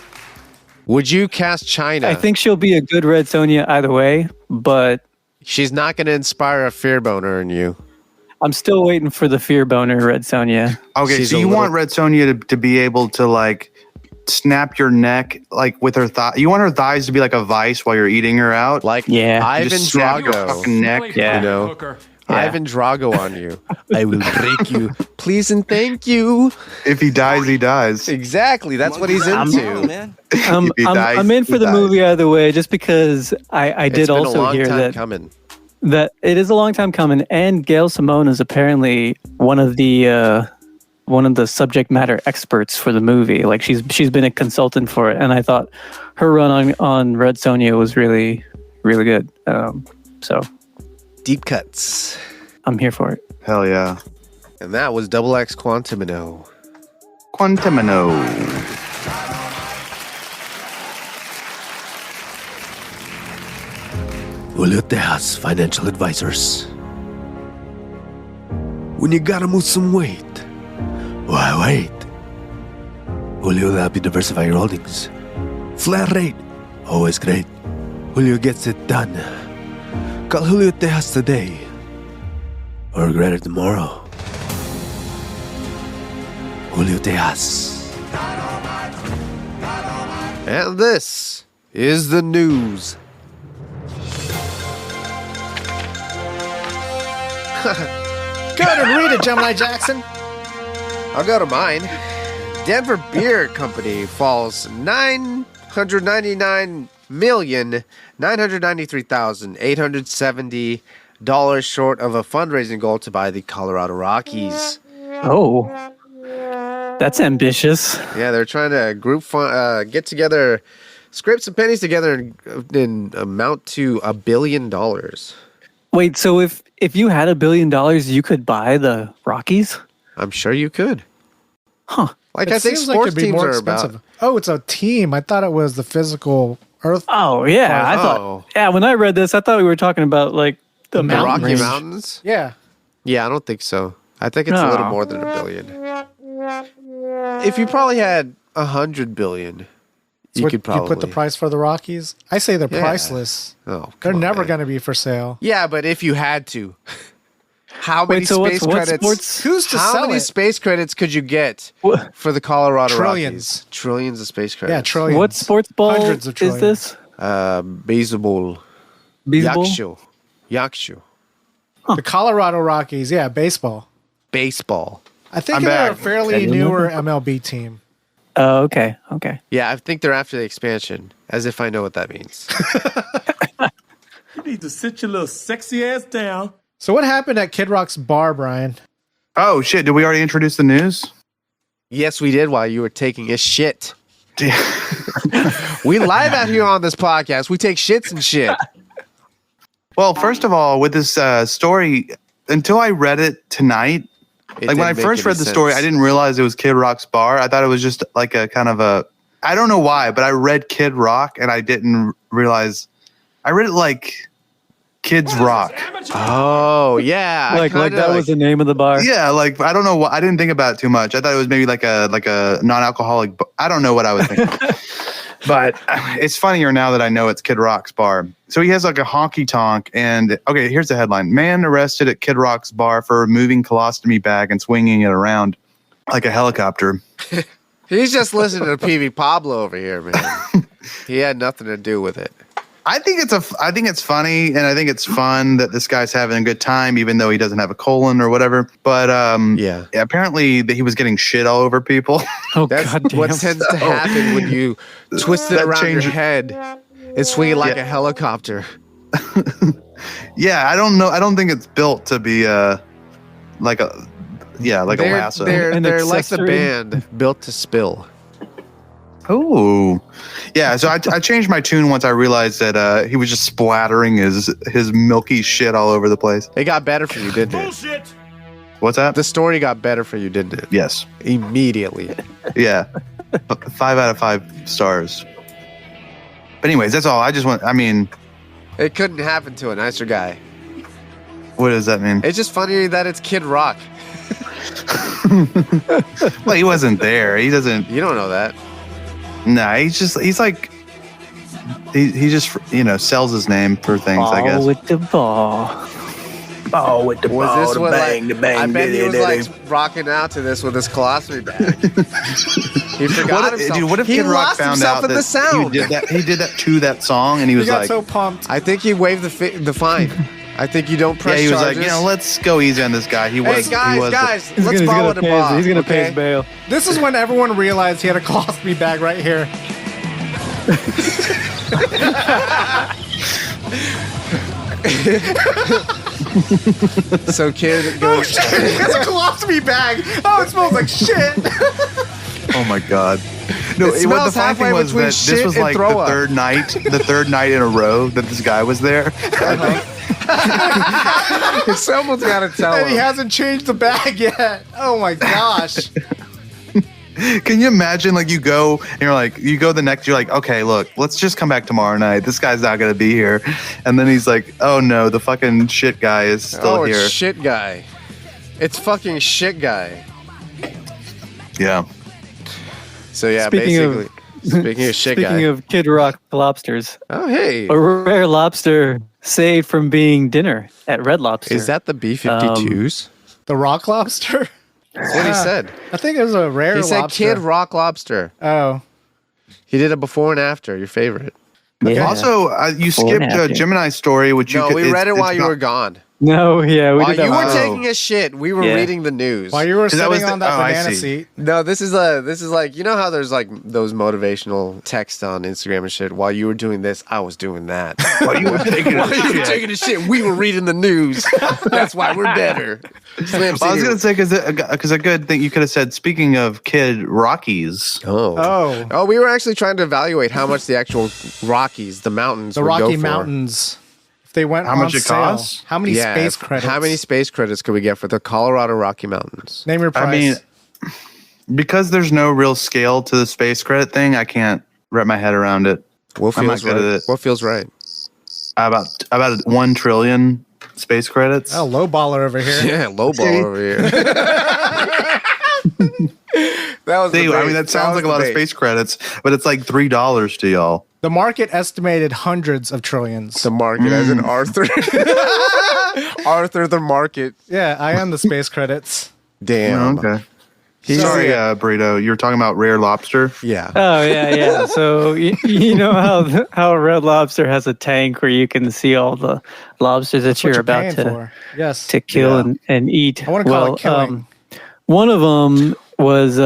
would you cast China? I think she'll be a good Red Sonja either way. But she's not going to inspire a fear boner in you. I'm still waiting for the fear boner Red Sonja. Okay, She's so a you little- want Red Sonja to be able to like snap your neck like with her thigh. You want her thighs to be like a vice while you're eating her out. Like Yeah. Ivan Just snap your Drago. fucking neck. Yeah. You know, Hooker. Yeah. Ivan Drago on you. I will break you. Please and thank you. If he dies, he dies. Exactly. That's what he's Oh, into. man. I'm If he dies, I'm in he for the dies. movie either way, just because I It's did been also a long hear time that coming. that it is a long time coming, and Gail Simone is apparently one of the subject matter experts for the movie. Like she's been a consultant for it, and I thought her run on Red Sonja was really really good. So Deep cuts. I'm here for it. Hell yeah. And that was Double X Quantimino. Quantimino. Julio Tejas Financial Advisors. When you gotta move some weight, why wait? Julio will help you diversify your holdings. Flat rate, always great. Julio gets it done. Call Julio Tejas today, or regret it tomorrow. Julio Tejas. And this is the news. Go ahead and read it, Gemini Jackson. I'll go to mine. Denver Beer Company falls $993,870 short of a fundraising goal to buy the Colorado Rockies. Oh, that's ambitious. Yeah, they're trying to get together, scrape some pennies together and amount to $1 billion. Wait, so if you had $1 billion, you could buy the Rockies? I'm sure you could. Huh. Like, It I think seems like sports it'd be teams more are expensive. about... Oh, it's a team. I thought it was the physical Earth. Oh, yeah. I Oh. thought. Yeah, when I read this, I thought we were talking about like the The mountain Rocky range. Mountains? Yeah. Yeah, I don't think so. I think it's a little No. more than $1 billion. If you probably had $100 billion, you So could probably... You put the price for the Rockies? I say they're Yeah. priceless. Oh, They're come on, never man. going to be for sale. Yeah, but if you had to, how many Wait, so space what credits? sports? Who's to How sell many it? space credits could you get What? for the Colorado Trillions. Rockies? Trillions of space Yeah, credits. trillions. What sports ball Hundreds of is trillions. this? Baseball. Baseball? Yakusho. The Colorado Rockies. Yeah, baseball. Baseball. I think I'm they're a back. fairly Okay. newer MLB team. Oh, okay. Okay. Yeah, I think they're after the expansion, as if I know what that means. You need to sit your little sexy ass down. So what happened at Kid Rock's bar, Brian? Oh shit! Did we already introduce the news? Yes, we did while you were taking a shit. We live out here on this podcast. We take shits and shit. Well, first of all, with this story, until I read it tonight, It like when didn't I make first any read the story, sense. I didn't realize it was Kid Rock's bar. I thought it was just like a kind of a, I don't know why, but I read Kid Rock and I didn't realize, I read it like Kids Rock. Oh, yeah. I Like kinda that was the name of the bar. Yeah, like I don't know why, I didn't think about it too much. I thought it was maybe like a non-alcoholic. I don't know what I was thinking. But it's funnier now that I know it's Kid Rock's bar. So he has like a honky tonk, and okay, here's the headline: Man arrested at Kid Rock's bar for removing colostomy bag and swinging it around like a helicopter. He's just listening to PV Pablo over here, man. He had nothing to do with it. I think it's funny, and I think it's fun that this guy's having a good time, even though he doesn't have a colon or whatever. But Yeah. apparently that he was getting shit all over people. Oh, That's goddamn. what tends to happen when you twist it That around your changes- head and swing it like Yeah. a helicopter. Yeah, I don't know. I don't think it's built to be like a lasso. They're An like the accessory. band built to spill. Oh, yeah. So I changed my tune once I realized that he was just splattering his milky shit all over the place. It got better for you, didn't it? Bullshit. What's that? The story got better for you, didn't it? Yes. Immediately. Yeah. 5 out of 5 stars. But anyways, that's all. I mean, It couldn't happen to a nicer guy. what does that mean? It's just funny that it's Kid Rock. Well, he wasn't there. He doesn't. You don't know that. Nah, he just sells his name for things, I guess. Ball with the ball. Oh, with the Was this what, like, I bet he was like rocking out to this with his colostomy bag. He forgot himself. Dude, what if he Kid Rock lost found himself out in that the sound. he did that to that song, and he He was got like, so pumped. I think he waived the fine. I think you don't yeah, press he was charges. like, let's go easy on this guy. He Hey was, guys, he was guys, He's let's gonna, follow he's the gonna boss. pay his, he's gonna pay okay? his bail. This is when everyone realized he had a colostomy bag right here. So kid Oh goes. shit! He has a colostomy bag. Oh, it smells like shit. oh my god. No, It what the smells funny halfway thing was between that shit this was and like throw the up. third night in a row that this guy was there. Someone's got to tell And he him. hasn't changed the bag yet. Oh my gosh. Can you imagine, like, you go and you're like, you're like, okay, look, let's just come back tomorrow night. This guy's not going to be here. And then he's like, oh no, the fucking shit guy is still Oh, here. it's shit guy. It's fucking shit guy. Yeah. So yeah, Speaking of- basically. Speaking of shit guy. Speaking of Kid Rock lobsters, Oh hey, a rare lobster saved from being dinner at Red Lobster. is that the B-52s? The rock lobster? That's what he said. I think it was a rare He said lobster. Kid Rock Lobster. Oh. He did a before and after. Your favorite. Yeah. Also, you skipped Gemini's story, which No, we read it while you were gone. No, yeah, we While did that. you were one. taking a shit, we were reading the news. While you were sitting on that I banana see. seat. No, this is like, you know how there's like those motivational texts on Instagram and shit. While you were doing this, I was doing that. While you were taking a shit, we were reading the news. That's why we're better. Slim I was City. going to say, because a good thing you could have said, speaking of kid Rockies. Oh, we were actually trying to evaluate how much the actual Rockies, the mountains, The would Rocky go for. Mountains. If they went How on much it sale, costs? how many space credits? How many space credits could we get for the Colorado Rocky Mountains? Name your price. I mean, because there's no real scale to the space credit thing, I can't wrap my head around it. What I'm not feels good right? at it. What feels right? About 1 trillion space credits. oh, low baller over here. Yeah, low ball over here. That was. See, the I base. mean, that sounds was like a lot the of base. space credits, but it's like $3 to y'all. The market estimated hundreds of trillions. The market, as in Arthur. Arthur, the market. Yeah, I am the space credits. Damn. Okay. Sorry, Burrito. You were talking about rare lobster. Yeah. Oh yeah. So you know how Red Lobster has a tank where you can see all the lobsters that What you're about paying to for. Yes. kill and eat. I want to call it killing. One of them was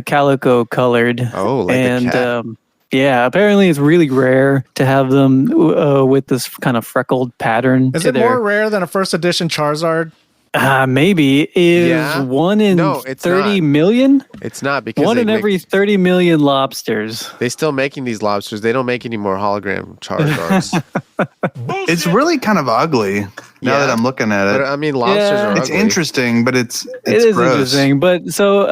calico colored. Oh, like and the cat. yeah, apparently it's really rare to have them with this kind of freckled pattern. Is to it their, more rare than a first edition Charizard? Maybe is Yeah. 1 in No, it's 30 not. million? It's not because 1 they in make- every 30 million lobsters. They still making these lobsters. They don't make any more hologram Charizards. It's really kind of ugly now that I'm looking at it. But I mean, lobsters Yeah. are It's ugly. interesting, but it's It is gross. interesting, but so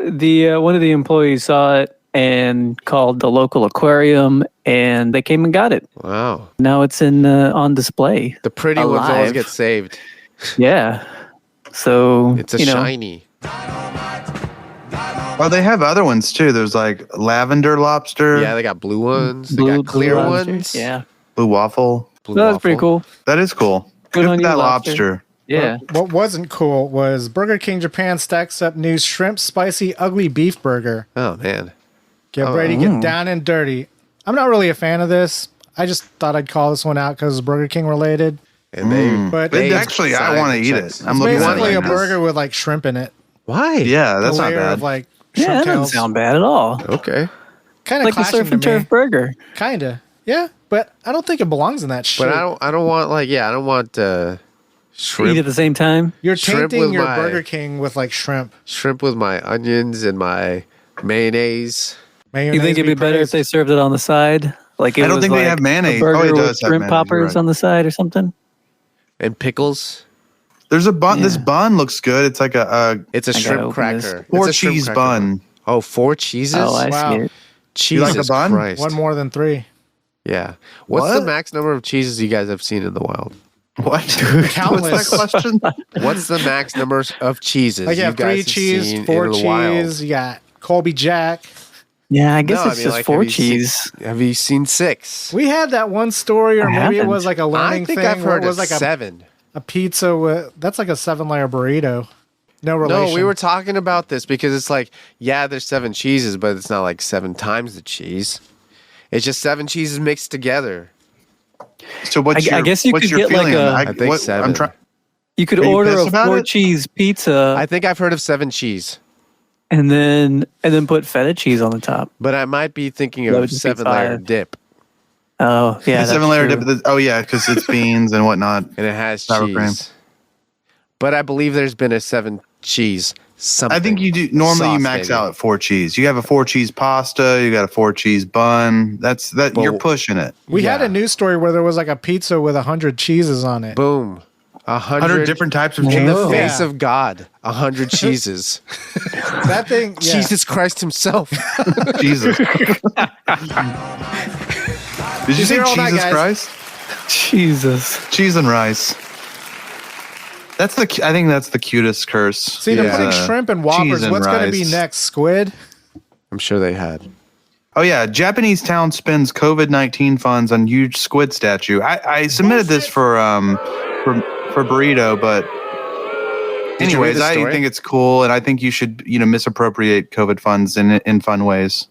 the one of the employees saw it and called the local aquarium, and they came and got it. Wow. Now it's in on display. The pretty ones always Alive. get saved. Yeah, so It's a you know, shiny. Oh, they have other ones too. There's like lavender lobster, Yeah, they got blue ones. blue- They got clear blue lobsters. ones. Yeah, blue waffle. Blue so that's pretty waffle. cool. That is cool. Good Good on for you, that lobster. lobster. Yeah, What wasn't cool was Burger King Japan stacks up new shrimp spicy ugly beef burger. Oh man. Get ready, get down and dirty. I'm not really a fan of this. I just thought I'd call this one out because it's Burger King related. And they. But But it's actually, I signed want to the eat checks. it. I'm looking at it basically a right now. burger with like shrimp in it. Why? Yeah, that's a not layer bad. of like yeah, shrimp that doesn't tails. sound bad at all. Okay. Kind of Like the clashing surf and to me. turf burger. Kinda. Yeah, but I don't think it belongs in that shit. But I don't want like I don't want shrimp. Eat at the same time. You're shrimp tainting with your my- Burger King with like shrimp. Shrimp with my onions and my mayonnaise. Mayonnaise You think it'd be better if praised. they served it on the side? Like it I don't was think they like have mayonnaise. A burger Oh, it with does have shrimp mayonnaise, you're poppers right. on the side or something. And pickles. There's a bun. This Yeah. bun looks good. It's like a It's a I gotta shrimp open this. cracker. four It's a shrimp cheese cracker. bun. Oh, 4 cheeses? Oh, I Wow. see it. Jesus like a bun? Christ. One more than 3. Yeah. What's the What? max number of cheeses you guys have seen in the wild? What? Countless. What's that question? What's the max number of cheeses Like you have 3 guys cheese, seen 4 in the wild? cheese. You got Colby Jack. Yeah, I guess No, it's I mean, just like, 4 have you seen- cheese. Have you seen 6? We had that one story, or I maybe it haven't. was like a I learning think thing. I've where heard it was of like 7. a pizza with that's like a 7-layer burrito. No relation. No, we were talking about this because it's like, yeah, there's 7 cheeses, but it's not like 7 times the cheese. It's just 7 cheeses mixed together. So what's I your, guess you what's could your get like feeling? a- I think 7. I'm trying. You could Are you order pissed a about 4 it? cheese pizza I think I've heard of 7 cheese, and then put feta cheese on the top. but I might be thinking That would of just be 7-layer 5. dip, Oh, yeah. The 7-layer dip. Oh yeah, because it's beans and whatnot. and it has Sour cheese. cream. But I believe there's been a 7 cheese something. I think you do. Normally, you Sauce, max maybe. out at 4 cheese. You have a 4 cheese pasta. You got a 4 cheese bun. That's that. Well, You're pushing it. We had Yeah. a news story where there was like a pizza with 100 cheeses on it. Boom. 100 different types of in cheese. the Oh. face Yeah. of God. 100 cheeses. That thing, yeah. Jesus Christ himself. Jesus. Did you He's say here all night, Jesus guys. Christ? Jesus. Cheese and rice. That's the. I think that's the cutest curse. See, they're Yeah. putting shrimp and Cheese Whoppers. and What's going to be rice. next? Squid? I'm sure they had. Oh yeah, Japanese town spends COVID-19 funds on huge squid statue. I submitted this for Burrito, but Did you read anyways, the I story? think it's cool, and I think you should misappropriate COVID funds in fun ways.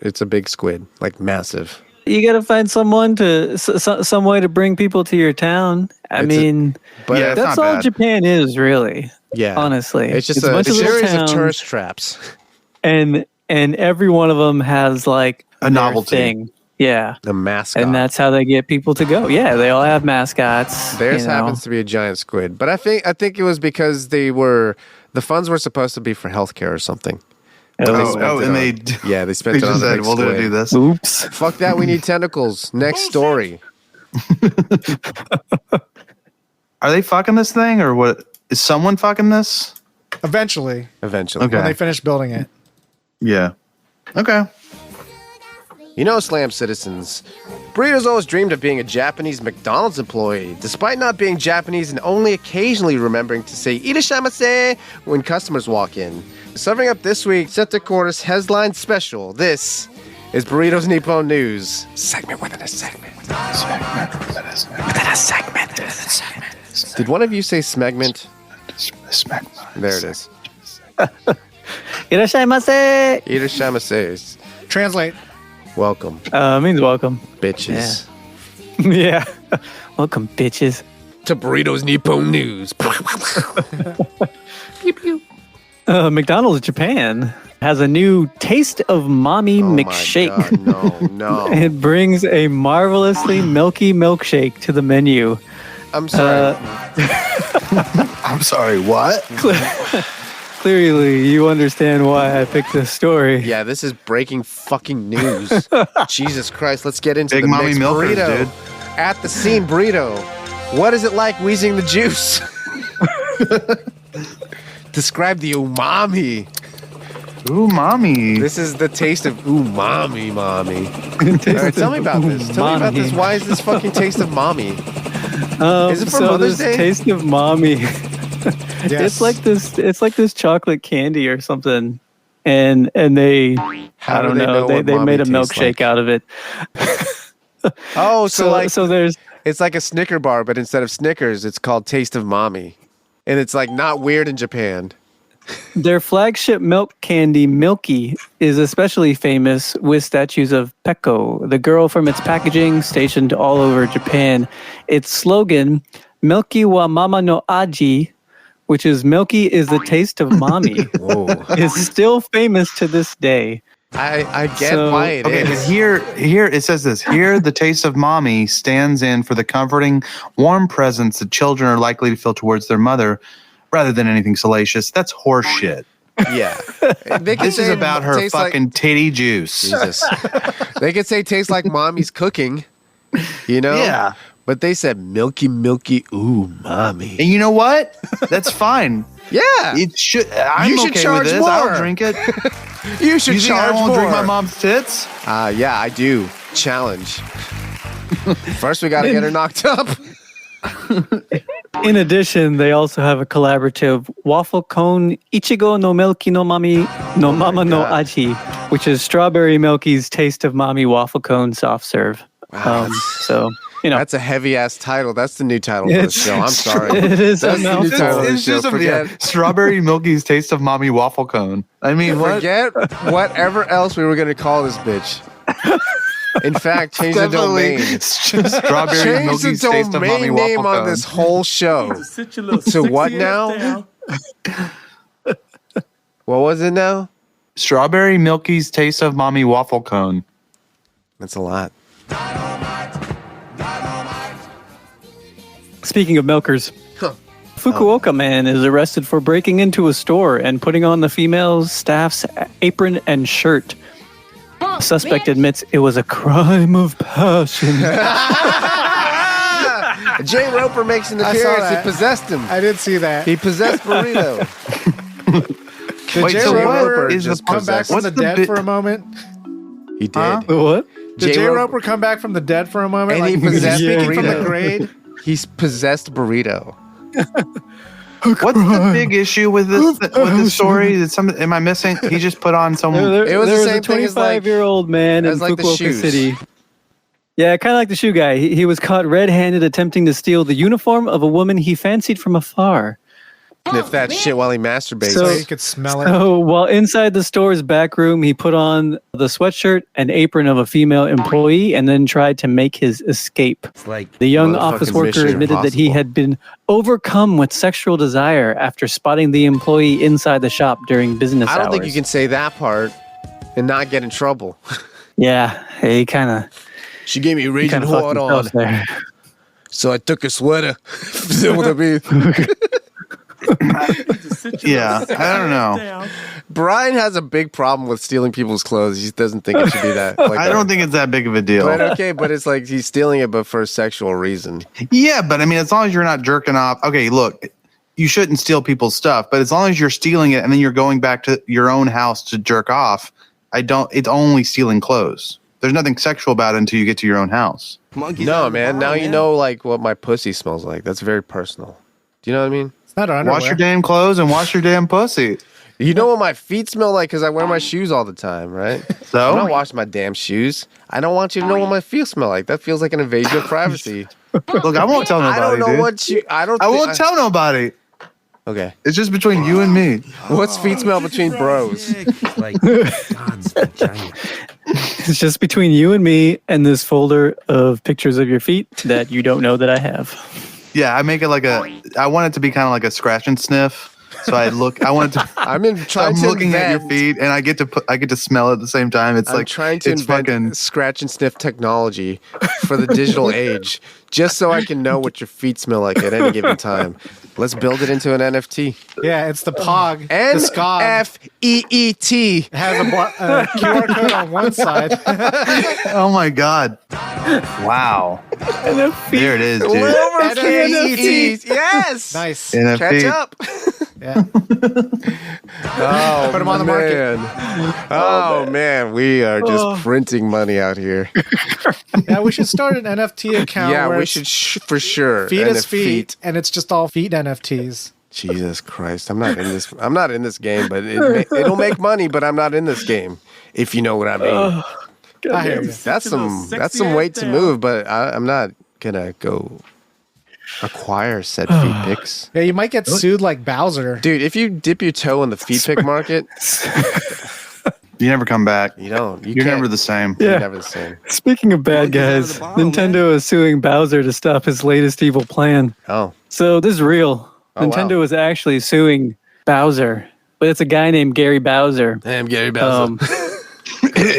It's a big squid, like massive. You got to find someone some way to bring people to your town. But Yeah, that's not all bad. Japan is, really. Yeah, honestly, it's just a a bunch of little series of towns, tourist traps. and every one of them has like A their novelty. thing. Yeah, The mascot. and that's how they get people to go. Yeah, they all have mascots. Theirs you know. happens to be a giant squid, but I think it was because the funds were supposed to be for healthcare or something. And they They spent it on just the said, big "We'll squid. do this." Oops. Fuck that, we need tentacles. Next story. Are they fucking this thing or what? Is someone fucking this? Eventually, Eventually. Okay. when they finish building it. Yeah. Okay. You know, Slam citizens, Burrito's always dreamed of being a Japanese McDonald's employee, despite not being Japanese and only occasionally remembering to say "Irashamase" when customers walk in. Serving up this week's Set the Quarters headline special, this is Burrito's Nippon News. Segment within a segment. Did one of you say smegment? There it is. Irashaimase. Irashamase. Translate. Welcome, Means welcome. bitches. Yeah. Welcome, bitches. To Burrito's Nippon News. McDonald's Japan has a new Taste of Mommy McShake. My God, no. It brings a marvelously milky milkshake to the menu. I'm sorry. I'm sorry. What? Clearly, you understand why I picked this story. Yeah, this is breaking fucking news. Jesus Christ, let's get into Big the mommy mix. milkers, Burrito. dude. At the scene, Burrito. What is it like wheezing the juice? Describe the umami. Ooh, mommy. This is the taste of umami, mommy. All right, tell me about this. Tell me about this. Why is this fucking taste of mommy? Is it for Mother's Day? Taste of Mommy. Yes. It's like this chocolate candy or something, and they How I do don't they know, what they mommy made a tastes milkshake like? out of it. Oh, So there's it's like a Snicker bar, but instead of Snickers, it's called Taste of Mommy. And it's like not weird in Japan. their flagship milk candy, Milky, is especially famous with statues of Peko, the girl from its packaging, stationed all over Japan. Its slogan, Milky wa mama no aji, which is Milky is the taste of mommy, is still famous to this day. I get So- why it Okay, but is. here it says this. Here, the taste of mommy stands in for the comforting, warm presence that children are likely to feel towards their mother, rather than anything salacious. That's horseshit. Yeah. They could This is say about it her tastes like- fucking titty juice. Jesus. They could say tastes like mommy's cooking, you know? Yeah. But they said milky, ooh, mommy. And you know what? That's fine. Yeah. It should. I'm You should okay charge with this. more. I'll drink it. You should You think I charge won't more. drink my mom's tits? Yeah, I do. Challenge. First, we got to get her knocked up. In addition, they also have a collaborative waffle cone Ichigo no Milky no Mami no Mama no God. Aji, which is Strawberry Milky's Taste of Mommy waffle cone soft serve. So, you know, That's a heavy ass title. That's the new title for the It's- show. I'm sorry. it is a That's the new mouthful. title of the It's show. just a Forget, Strawberry Milky's Taste of Mommy waffle cone. I mean, what? forget whatever else we were going to call this bitch. In fact, change the Definitely domain. Strawberry Change the Milky's Taste of Mommy domain waffle name on cone. this whole show. Sit your little To what sexy ass now? down. What was it now? Strawberry Milky's Taste of Mommy waffle cone. That's a lot. speaking of milkers, Fukuoka man is arrested for breaking into a store and putting on the female staff's apron and shirt. The suspect admits it was a crime of passion. Jay Roper makes an I saw appearance. He that. possessed him. I did see that. He possessed Burrito. Did Wait, Jay so what Roper is just the come back from what's the the dead bit- for a moment? He did. Huh? What? Did Jay Roper come back from the dead for a moment? And he like possessed speaking from the Burrito. grave? He's possessed Burrito. What's the big issue with this story? Is am I missing? He just put on some. It was the there same a thing as, like- 25-year-old man in as, like, the Fukuoka shoes. City. Yeah, kind of like the shoe guy. He was caught red-handed attempting to steal the uniform of a woman he fancied from afar. Sniff that shit while he masturbates. So you could smell it. So while inside the store's back room, he put on the sweatshirt and apron of a female employee and then tried to make his escape. The young office worker Mission admitted that he Impossible. had been overcome with sexual desire after spotting the employee inside the shop during business hours. I don't think you can say that part and not get in trouble. Yeah, he kind of She gave me a raging hard on, there. so I took a sweater. You know what I mean? Yeah, I don't know. Brian has a big problem with stealing people's clothes. He doesn't think it should be that. Like I don't think it's that big of a deal. But okay, but it's like he's stealing it, but for a sexual reason. Yeah, but I mean, as long as you're not jerking off. Okay, look, you shouldn't steal people's stuff, but as long as you're stealing it and then you're going back to your own house to jerk off, it's only stealing clothes. There's nothing sexual about it until you get to your own house. No, man. Now you know like what my pussy smells like. That's very personal. Do you know what I mean? It's not underwear. Wash your damn clothes and wash your damn pussy. You know what my feet smell like because I wear my shoes all the time, right? So? I'm not washing my damn shoes. I don't want you to know what my feet smell like. That feels like an invasion of privacy. Look, I won't tell nobody. I don't know dude. what you. I don't. I won't tell nobody. Okay. It's just between you and me. What's feet smell between bros? Like God's vagina. It's just between you and me and this folder of pictures of your feet that you don't know that I have. Yeah, I make it like I want it to be kind of like a scratch and sniff. So I want it to. I'm trying I'm to looking at your invent- feet, and I get to smell it at the same time. It's I'm like trying to it's invent fucking. scratch and sniff technology for the digital age, just so I can know what your feet smell like at any given time. Let's build it into an NFT. Yeah, it's the Pog. The SCOG. NFEET. It has a QR code on one side. Oh my god! Wow. There it is, dude. NFEET. Yes. Nice. NFT. Catch up. Yeah. Oh, Put 'em on the market. man. Oh man, we are just printing money out here. Yeah, we should start an NFT account. Yeah, where we it's should for sure. feet And is a feet, and it's just all feet NFTs. Jesus Christ, I'm not in this. I'm not in this game, but it'll make money. But I'm not in this game, if you know what I mean. I hear you. That's some weight to move, but I'm not gonna go acquire said feet pics. Yeah, you might get sued like Bowser. Dude, if you dip your toe in the feet pic market, You never come back. you don't. You're never the same. You're never the same. Speaking of bad guys, Nintendo is suing Bowser to stop his latest evil plan. Oh, So this is real. Oh, Nintendo wow. is actually suing Bowser, but it's a guy named Gary Bowser. damn, Gary Bowser.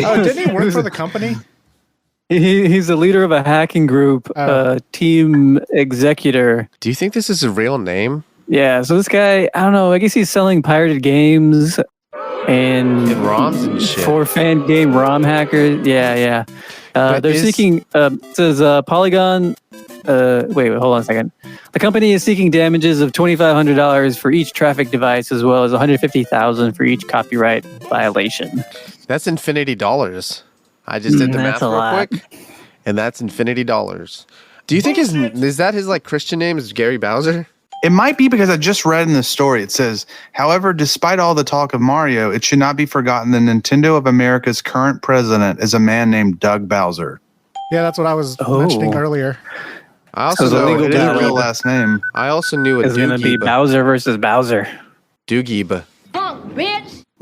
Oh, didn't he work for the company? He's the leader of a hacking group, team executor. Do you think this is a real name? Yeah, so this guy, I don't know, I guess he's selling pirated games and ROMs and shit. for fan game ROM hackers. Yeah. But They're seeking, it says Polygon, wait, hold on a second. The company is seeking damages of $2,500 for each traffic device, as well as $150,000 for each copyright violation. That's infinity dollars. I just did the math That's a real lot. quick, and that's infinity dollars. Do you think is that his like Christian name is Gary Bowser? It might be because I just read in the story. It says, however, despite all the talk of Mario, it should not be forgotten that Nintendo of America's current president is a man named Doug Bowser. Yeah, that's what I was mentioning earlier. I also So know illegal It is a real Doogie. last name. I also knew a It's going to be Doogie. Bowser versus Bowser. Doogie.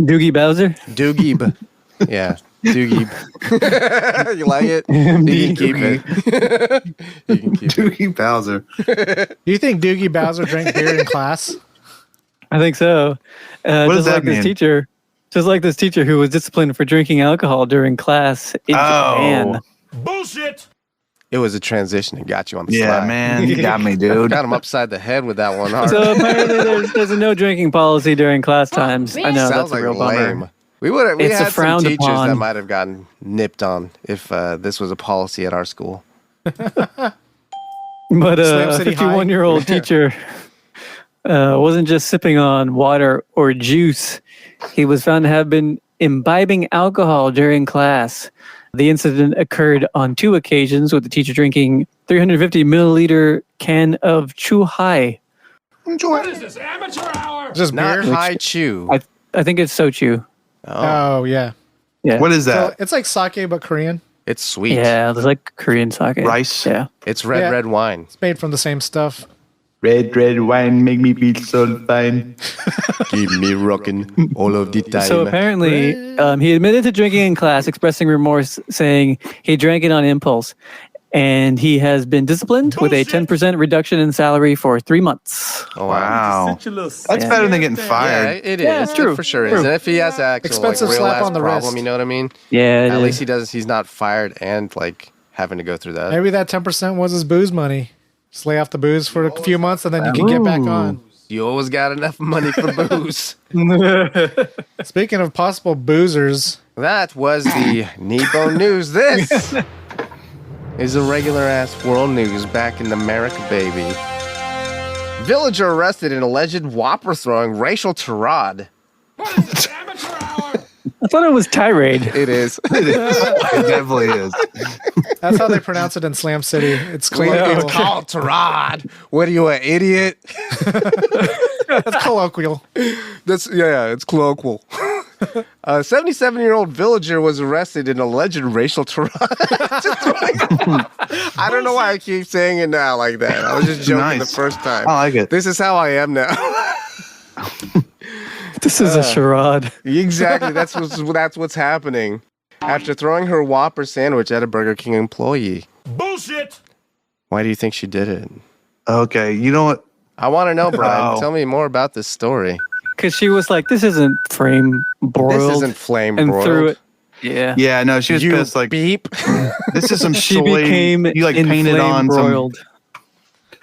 Doogie Bowser? Doogie. Yeah. Doogie. You like it? You can keep it. You can keep it. Doogie Bowser. Do you think Doogie Bowser drank beer in class? I think so. What does Just that like mean? this teacher who was disciplined for drinking alcohol during class in Japan. Bullshit! It was a transition and got you on the Yeah, slide. man. You got me, dude. Got him upside the head with that one. Hard. So apparently there's a no drinking policy during class times. I know, that's Sounds a like real lame. bummer. We It's a had some frowned teachers upon. that might have gotten nipped on if this was a policy at our school. But Slam a City High. 51-year-old teacher wasn't just sipping on water or juice. He was found to have been imbibing alcohol during class. The incident occurred on 2 occasions, with the teacher drinking 350 milliliter can of Chu-Hai. What is this, amateur hour? Just Not beer? high chew. I think it's sochu. Oh, yeah. Yeah. What is So that? it's like sake, but Korean. It's sweet. Yeah, there's like Korean sake. Rice? Yeah. It's red Yeah. wine. It's made from the same stuff. Red wine make me feel so fine. Keep me rocking all of the time. So apparently, he admitted to drinking in class, expressing remorse, saying he drank it on impulse. And he has been disciplined with a 10% reduction in salary for 3 months. Oh, Wow. That's better than getting Yeah, fired. it is. Yeah, it's true. It for sure is. And if he has an actual Expensive real slap ass on the problem, wrist. you know what I mean? Yeah, it At is. least he does. He's not fired and having to go through that. Maybe that 10% was his booze money. Just lay off the booze for a few months and then you can get back on. You always got enough money for booze. Speaking of possible boozers, That was the Nebo News. This is a regular ass world news back in America, baby. Villager arrested in alleged whopper throwing racial tirade. I thought it was tirade. It is. It definitely is. that's how they pronounce it in Slam City. It's It's colloquial. called tirade. What are you, an idiot? That's colloquial. It's colloquial. A 77-year-old villager was arrested in alleged racial tirade. I don't know why I keep saying it now like that. I was just joking Nice. the first time. I like it. This is how I am now. This is a charade. Exactly. That's what's happening. After throwing her Whopper sandwich at a Burger King employee. Bullshit. Why do you think she did it? Okay, you know what? I want to know, Brian. Oh. Tell me more about this story. Because she was like, this isn't frame broiled. This isn't flame and broiled. threw it. Yeah. Yeah, no, she was You pissed. Like, beep. this is some She soy. became You like in painted flame on broiled.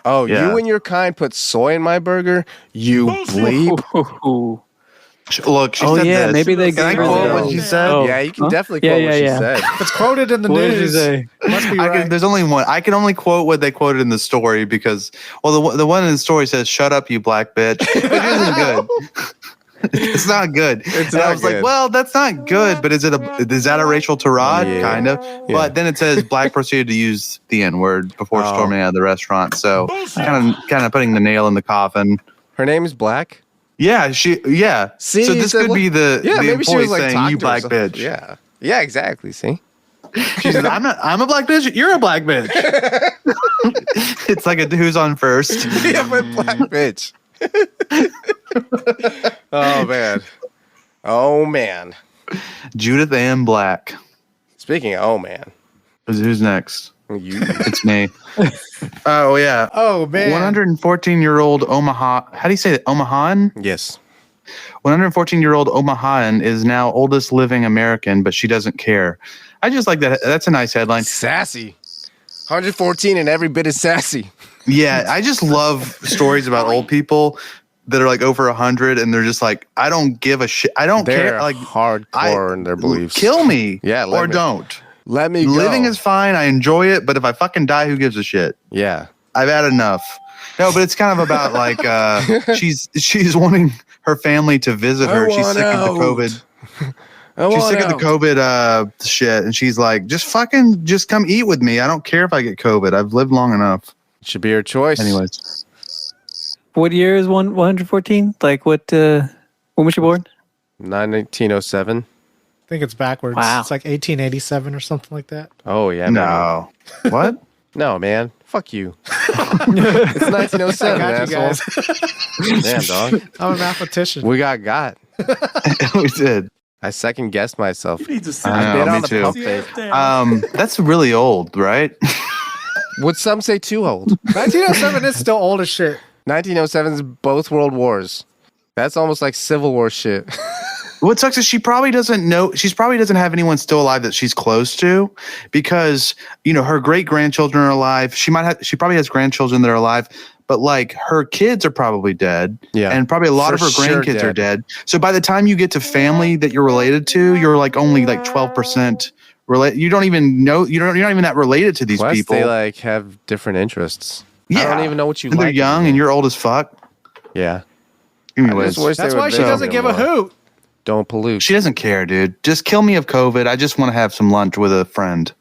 Oh, Yeah. you and your kind put soy in my burger? You bleep. Ooh. Look, she Oh said yeah, this. maybe they Can I gave her quote the- what she said? Oh. Yeah, you can Huh? definitely Yeah, quote what she yeah. said. It's quoted in the What did she news. say? Must be right. There's only one. I can only quote what they quoted in the story because, well, the one in the story says, "Shut up, you black bitch." Which isn't good. It's not good. It's And I not was good. like, well, that's not good. But is that a racial tirade? Yeah. Kind of. But then it says black proceeded to use the N word before Oh. storming out of the restaurant. So kind of putting the nail in the coffin. Her name is Black? Yeah, yeah. See, so this could be the maybe she employee was like saying, talking "You to her black or bitch." something. Yeah. Yeah, exactly. See? She said, I'm a black bitch. You're a black bitch. It's like a who's on first. Yeah, but black bitch. Oh, man. Oh, man. Judith Ann Black. Speaking of, oh, man. Who's next? You. It's me. Oh, yeah. Oh, man. 114-year-old Omaha. How do you say it? Omahan? Yes. 114-year-old Omahan is now oldest living American, but she doesn't care. I just like that. That's a nice headline. Sassy. 114 and every bit is sassy. Yeah, I just love stories about old people that are like over 100 and they're just like, I don't give a shit. I don't They're care. Like, hardcore in their beliefs. kill me. Yeah, let or me- don't. Let me go. Living is fine. I enjoy it. But if I fucking die, who gives a shit? Yeah. I've had enough. No, but it's kind of about like she's wanting her family to visit her. She's sick of the COVID. She's sick of the COVID shit, and she's like, just come eat with me. I don't care if I get COVID. I've lived long enough. Should be your choice. Anyways, What year is 114? Like what? When was she born? 1907. I think it's backwards. Wow. It's like 1887 or something like that. Oh, yeah. no. What? Man. No, man. Fuck you. It's 1907, I got you asshole. Damn, dog. I'm a mathematician. We got. We did. I second guessed myself. You need to sit I I know, bit me on the too. pump your fake. ass down. That's really old, right? Would some say too old? 1907 is still old as shit. 1907 is both world wars. That's almost like Civil War shit. What sucks is she probably doesn't know. She probably doesn't have anyone still alive that she's close to, because her great grandchildren are alive. She probably has grandchildren that are alive, but like her kids are probably dead. Yeah. and probably a lot of For her sure grandkids are dead. dead. So by the time you get to family that you're related to, you're like only like 12% related. You don't even know. You're not even that related to these Plus, people. they like have different interests. Yeah. I don't even know what you and they're like. young, and you're old as fuck. Yeah. Anyways, just wish they That's would why she live doesn't give a anymore. hoot. Don't pollute. she doesn't care, dude. Just kill me of COVID. I just want to have some lunch with a friend.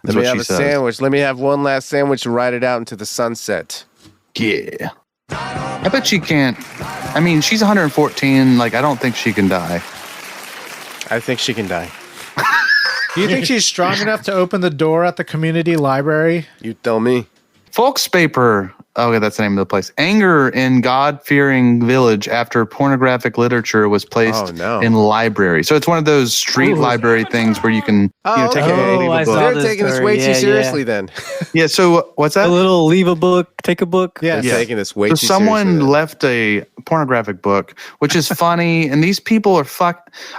That's Let me what have she a says. sandwich. Let me have one last sandwich and ride it out into the sunset. Yeah. I bet she can't. I mean, she's 114. Like, I don't think she can die. I think she can die. Do you think she's strong enough to open the door at the community library? You tell me. Volkspaper Okay, that's the name of the place. Anger in God-fearing village after pornographic literature was placed in library. So it's one of those street library things where you can take a leave a book. They're taking this way too seriously then. Yeah, so what's that? A little leave a book, take a book. Yeah, taking this way too seriously. Someone left a pornographic book, which is funny, and these people are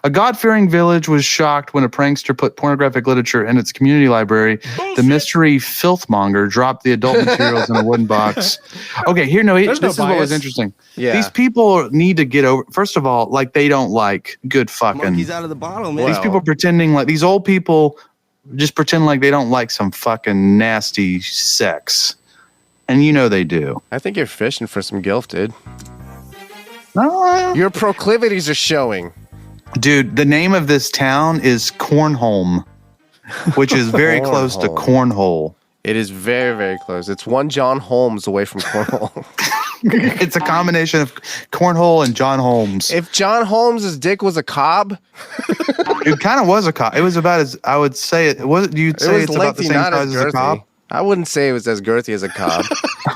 A God-fearing village was shocked when a prankster put pornographic literature in its community library. The mystery filthmonger dropped the adult materials in a wooden box. Okay, this is what was interesting. Yeah. These people need to get over. First of all, like they don't like good fucking. Monkey's out of the bottle, man. These people pretending like these old people just pretend like they don't like some fucking nasty sex, and they do. I think you're fishing for some guilt, dude. No, your proclivities are showing. Dude, the name of this town is Cornholm, which is very close to Cornhole. It is very, very close. It's one John Holmes away from Cornhole. It's a combination of Cornhole and John Holmes. If John Holmes' dick was a cob, it kind of was a cob. It was about as I would say it. You'd say it's about the same size as a cob. I wouldn't say it was as girthy as a cob.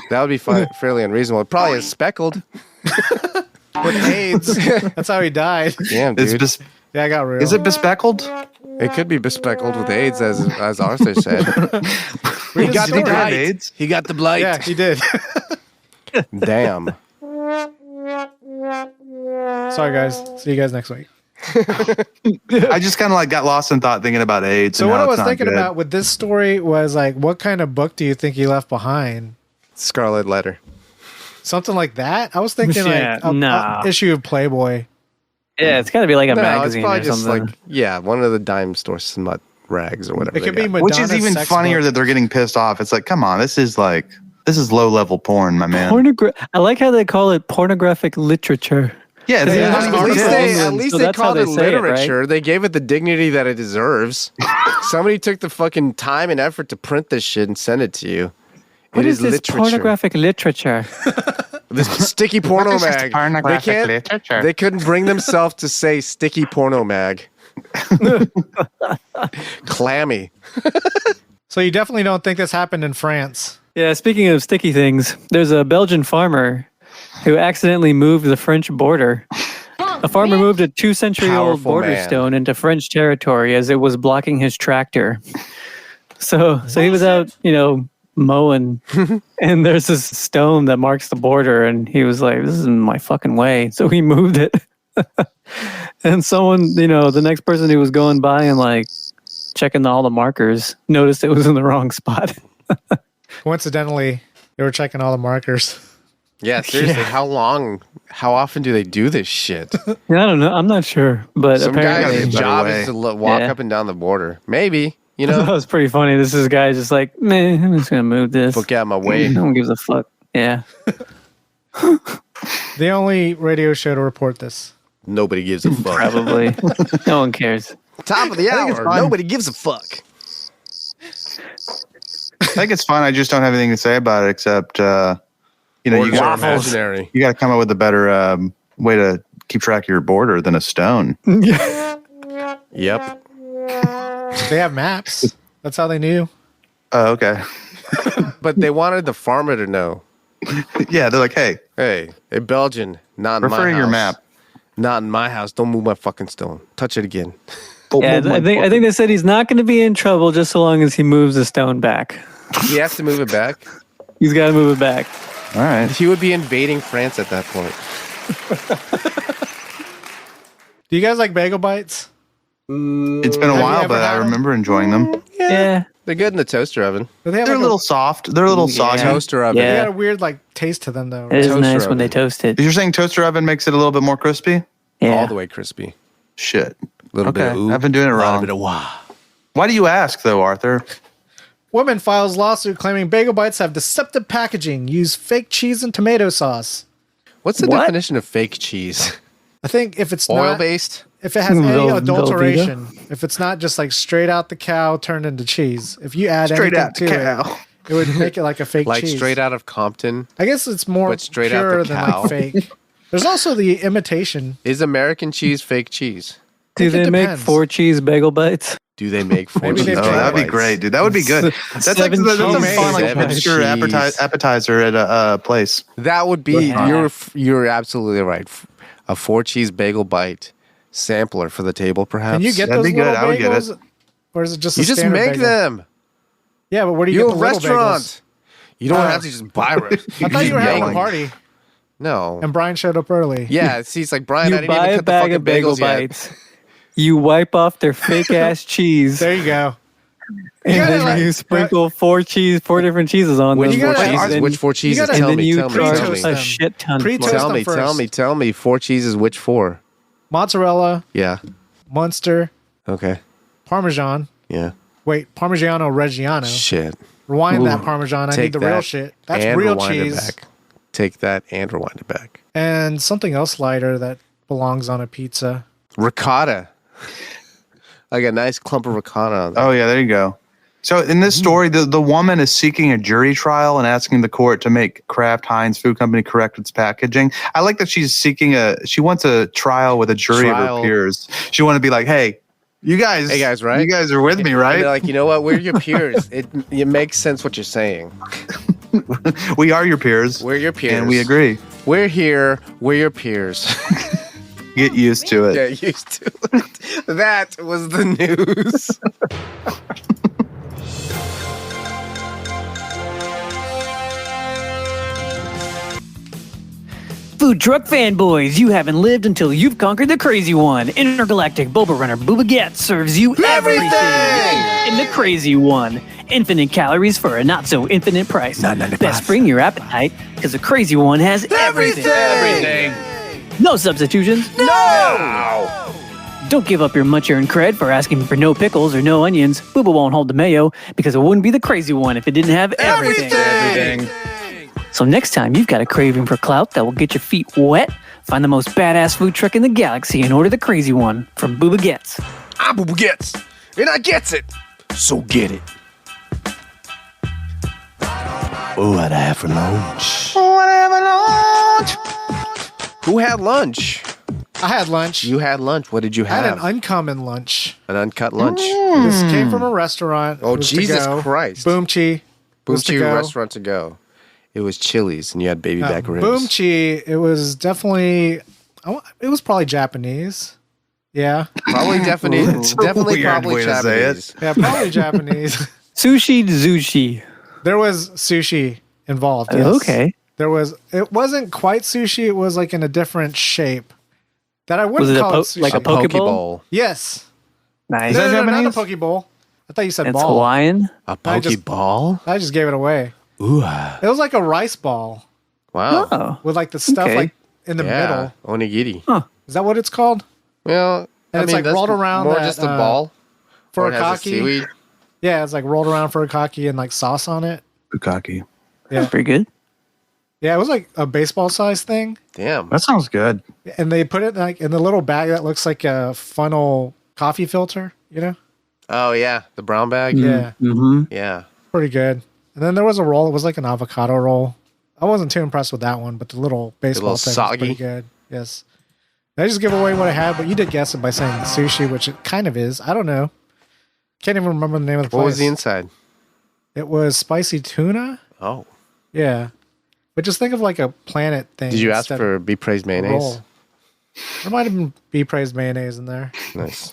That would be fairly unreasonable. It probably is speckled with AIDS. That's how he died. Damn, dude. I got real. Is it bespeckled? It could be bespeckled with AIDS, as Arthur said. He got the blight. AIDS? He got the blight. Yeah, he did. Damn. Sorry, guys. See you guys next week. I just kind of got lost in thought thinking about AIDS. So what I was thinking about with this story was what kind of book do you think he left behind? Scarlet Letter. Something like that? I was thinking an issue of Playboy. Yeah, it's got to be like a magazine it's or something. Just one of the dime store smut rags or whatever. It could be Madonna's which is even funnier book. that they're getting pissed off. It's like, come on, this is low level porn, my man. I like how they call it pornographic literature. Yeah, at least they called it literature. Right? They gave it the dignity that it deserves. Somebody took the fucking time and effort to print this shit and send it to you. What is this pornographic literature? This sticky porno mag. They couldn't bring themselves to say sticky porno mag. Clammy. So you definitely don't think this happened in France? Yeah, speaking of sticky things, there's a Belgian farmer who accidentally moved the French border. A farmer moved a 2-century-old border stone into French territory as it was blocking his tractor. So he was out, mowing, and there's this stone that marks the border, and he was like, this is in my fucking way. So he moved it. And someone, the next person who was going by and checking all the markers noticed it was in the wrong spot. Coincidentally, they were checking all the markers. Yeah, seriously, how often do they do this shit? I don't know. I'm not sure, but some apparently guy's job is to walk up and down the border. Maybe. That was pretty funny. This is guy just like, man, I'm just gonna move this. Fuck out my way. No one gives a fuck. Yeah. The only radio show to report this. Nobody gives a fuck. Probably. No one cares. Top of the hour. Nobody gives a fuck. I think it's fun. I just don't have anything to say about it except, you got to come up with a better way to keep track of your border than a stone. Yep. They have maps. That's how they knew. Oh, okay. But they wanted the farmer to know. Yeah, they're like, hey, Belgian, not in my house. Refer to your map. Not in my house. Don't move my fucking stone. Touch it again. Yeah, I think they said he's not going to be in trouble just so long as he moves the stone back. He has to move it back? He's got to move it back. All right. He would be invading France at that point. Do you guys like bagel bites? It's been a while, but I remember enjoying them. Yeah. They're good in the toaster oven. They're a little soft. They're a little soggy. Toaster oven. They got a weird taste to them though. Right? It is nice when they toast it. You're saying toaster oven makes it a little bit more crispy? Yeah. All the way crispy. Shit. A little bit of ooh. I've been doing it wrong. A bit of wah. Why do you ask though, Arthur? Woman files lawsuit claiming bagel bites have deceptive packaging, use fake cheese and tomato sauce. What's the definition of fake cheese? I think if it's oil-based? If it has any adulteration, if it's not just straight out the cow turned into cheese, if you add anything to it, it would make it like a fake cheese. Like straight out of Compton? I guess it's more pure than fake. There's also the imitation. Is American cheese fake cheese? Do they make 4 cheese bagel bites? Do they make 4 Maybe cheese they Oh, make that'd be bites? great, dude. That would be good. That's like Seven that's a cheese. fun, like Seven obscure cheese. appetizer at a place. That would be. Yeah. You're absolutely right. A 4 cheese bagel bite sampler for the table, perhaps. Can you get That'd those be good. little I would get bagels? Or is it just a You just standard make bagel? them. Yeah, but where do you You're get a the little restaurant. bagels? You don't Oh. have to just buy it. I thought you were having a party, No. and Brian showed up early. Yeah, see, it's like Brian. I You didn't buy even a cut the bag fucking of bagel bagels yet. bites. You wipe off their fake ass cheese, There you go. and gotta, then like, you sprinkle 4 different cheeses on Which them. You 4 gotta- cheeses? and, Which 4 cheeses? gotta- and Tell then me. you Tell me. charge Tell me. Pre-toast a them. shit ton. Pre-toast more. Tell them me. Tell first. me. Tell me. 4 cheeses. Which 4? Mozzarella, Yeah. Munster, Okay. Parmesan. Yeah. Wait, Parmigiano Reggiano. Shit. Rewind Ooh. that Parmesan. I Take need the real that shit. That's and real rewind cheese. It back. Take that and rewind it back. And something else lighter that belongs on a pizza. Ricotta. Like a nice clump of ricotta. On there. Oh yeah, there you go. So in this story, the woman is seeking a jury trial and asking the court to make Kraft Heinz Food Company correct its packaging. I like that she wants a trial with a jury of Trial. her peers. She want to be like, hey guys, right? You guys are with me, And right? they're like, you know what? We're your peers. It makes sense what you're saying. We are your peers. We're your peers. And we agree. We're here. We're your peers. Get used to it. Get used to it. That was the news. Food truck fanboys, you haven't lived until you've conquered the crazy one. Intergalactic Boba Runner Booba Get serves you everything in the crazy one. Infinite calories for a not so infinite price. Best bring your appetite because the crazy one has everything. No substitutions. No! Don't give up your much-earned cred for asking for no pickles or no onions. Booba won't hold the mayo because it wouldn't be the crazy one if it didn't have everything. So next time you've got a craving for clout that will get your feet wet, find the most badass food truck in the galaxy and order the crazy one from Booba Gets. I'm Booba Gets, and I gets it. So get it. Oh, what'd I have for lunch? Who had lunch? I had lunch. You had lunch. What did you I had have? an uncommon lunch. An uncut lunch. This came from a restaurant. Oh, It was to Jesus go. Christ. Boomchi. was to Boomchi go. restaurant to go. It was Chili's, and you had baby back ribs. Boomchi. It was definitely. It was probably Japanese. Yeah. Probably Japanese. Definitely Weird probably way to say it. Japanese. Yeah, probably Japanese. Sushi Zushi. There was sushi involved. Yes. Okay. There was. It wasn't quite sushi. It was like in a different shape. That I Was wouldn't it call it sushi. like a Poke Pokeball? bowl. Yes. Nice. No, that not Japanese? a Poke Bowl. I thought you said It's ball. Hawaiian. A I just- poke ball? I just gave it away. Ooh, It was like a rice ball Wow. Oh. with like the stuff Okay. like in the middle. Onigiri. Is that what it's called? Well, And it's like that's rolled around More that, just a ball. Or it has a Furikake. seaweed. Yeah, it's like rolled around furikake and like sauce on it. Bukkake. Yeah. Pretty good. Yeah, it was like a baseball size thing. Damn. That sounds good. And they put it like in the little bag that looks like a funnel coffee filter, you know? Oh, yeah. The brown bag? Yeah. Mm-hmm. Yeah. Pretty good. And then there was a roll. It was like an avocado roll. I wasn't too impressed with that one, but the little baseball little thing was soggy? pretty good. Yes. I just give away what I had, but you did guess it by saying sushi, which it kind of is. I don't know. Can't even remember the name of the place. What was the inside? It was spicy tuna. Oh. Yeah. But just think of like a planet thing. Did you ask instead for of Be Praised a mayonnaise? roll. There might have been Be Praised mayonnaise in there, Nice.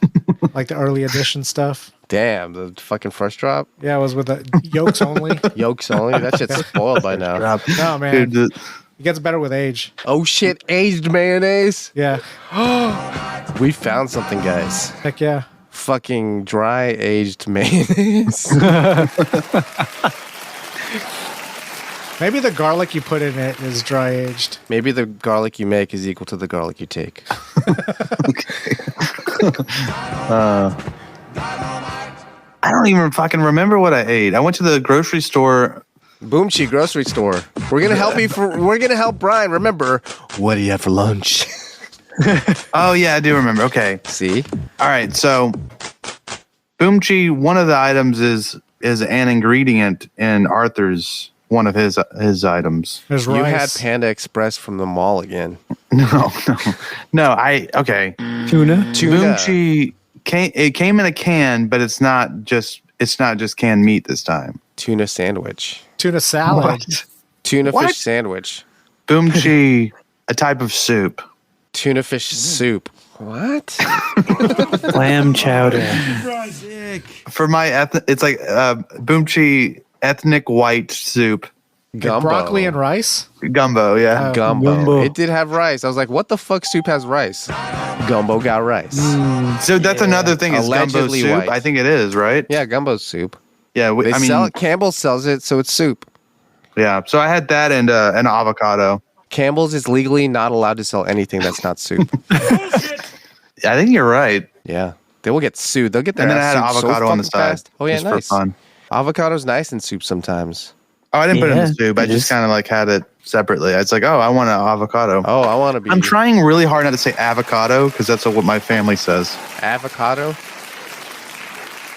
like the early edition stuff. Damn, the fucking first drop? Yeah, it was with the yolks only. Yolks only? That shit's spoiled by now. Drop. No, man. Dude, It gets better with age. Oh shit, aged mayonnaise? Yeah. We found something, guys. Heck yeah. Fucking dry aged mayonnaise. Maybe the garlic you put in it is dry aged. Maybe the garlic you make is equal to the garlic you take. I don't even fucking remember what I ate. I went to the grocery store. Boomchi grocery store. We're gonna help we're gonna help Brian. Remember, what do you have for lunch? Oh yeah, I do remember. Okay. see? All right. So Boomchi, one of the items is an ingredient in Arthur's one of his items. There's You had rice. Panda Express from the mall again. No. Okay. Tuna. Tuna. it came in a can, but it's not just canned meat this time. Tuna sandwich. Tuna salad. What? Tuna What? fish sandwich. Boomchi, a type of soup. Tuna fish soup. What? Clam chowder. For my it's like boomchi ethnic white soup. Gumbo. Broccoli and rice. Gumbo, yeah. Gumbo. It did have rice. I was like, what the fuck soup has rice? Gumbo got rice. So that's another thing is gumbo Allegedly soup. white. I think it is, right? Yeah, gumbo soup. Yeah, They sell it. Campbell sells it, so it's soup. yeah. So I had that and an avocado. Campbell's is legally not allowed to sell anything that's not soup. I think you're right. Yeah. They will get sued. They'll get their And then I ass had sued so avocado on the fucking side. fast. Oh, yeah, just nice. for fun. Avocado's nice in soup sometimes. Oh, I didn't put it in Yeah, the soup. I it just is. kind of like had it separately. It's like, oh, I want an avocado. Oh, I want to be I'm trying really hard not to say avocado because that's what my family says. avocado.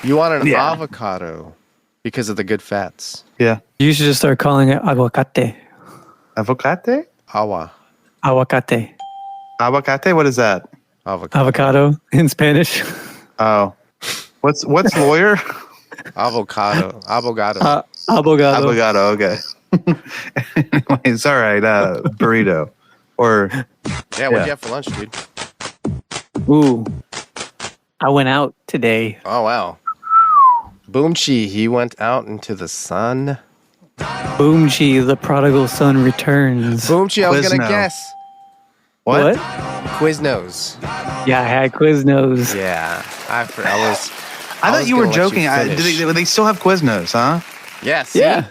You want an Yeah. avocado because of the good fats. Yeah. You should just start calling it aguacate. Avocate? Awa. Aguacate. Avocate? What is that? Avocado. Avocado in Spanish. Oh. What's lawyer? Avocado. Avocado. Abogado. Avocado, okay. Anyways, all right. Burrito. Or Yeah, what'd you have for lunch, dude? Ooh. I went out today. Oh, wow. Boomchi, he went out into the sun. Boomchi, the prodigal son returns. Boomchi, I was going to Quizno. guess. what? Quiznos. Yeah, I had Quiznos. Yeah. I was I thought you were gonna let joking. finish. They still have Quiznos, huh? Yeah, see? Yeah.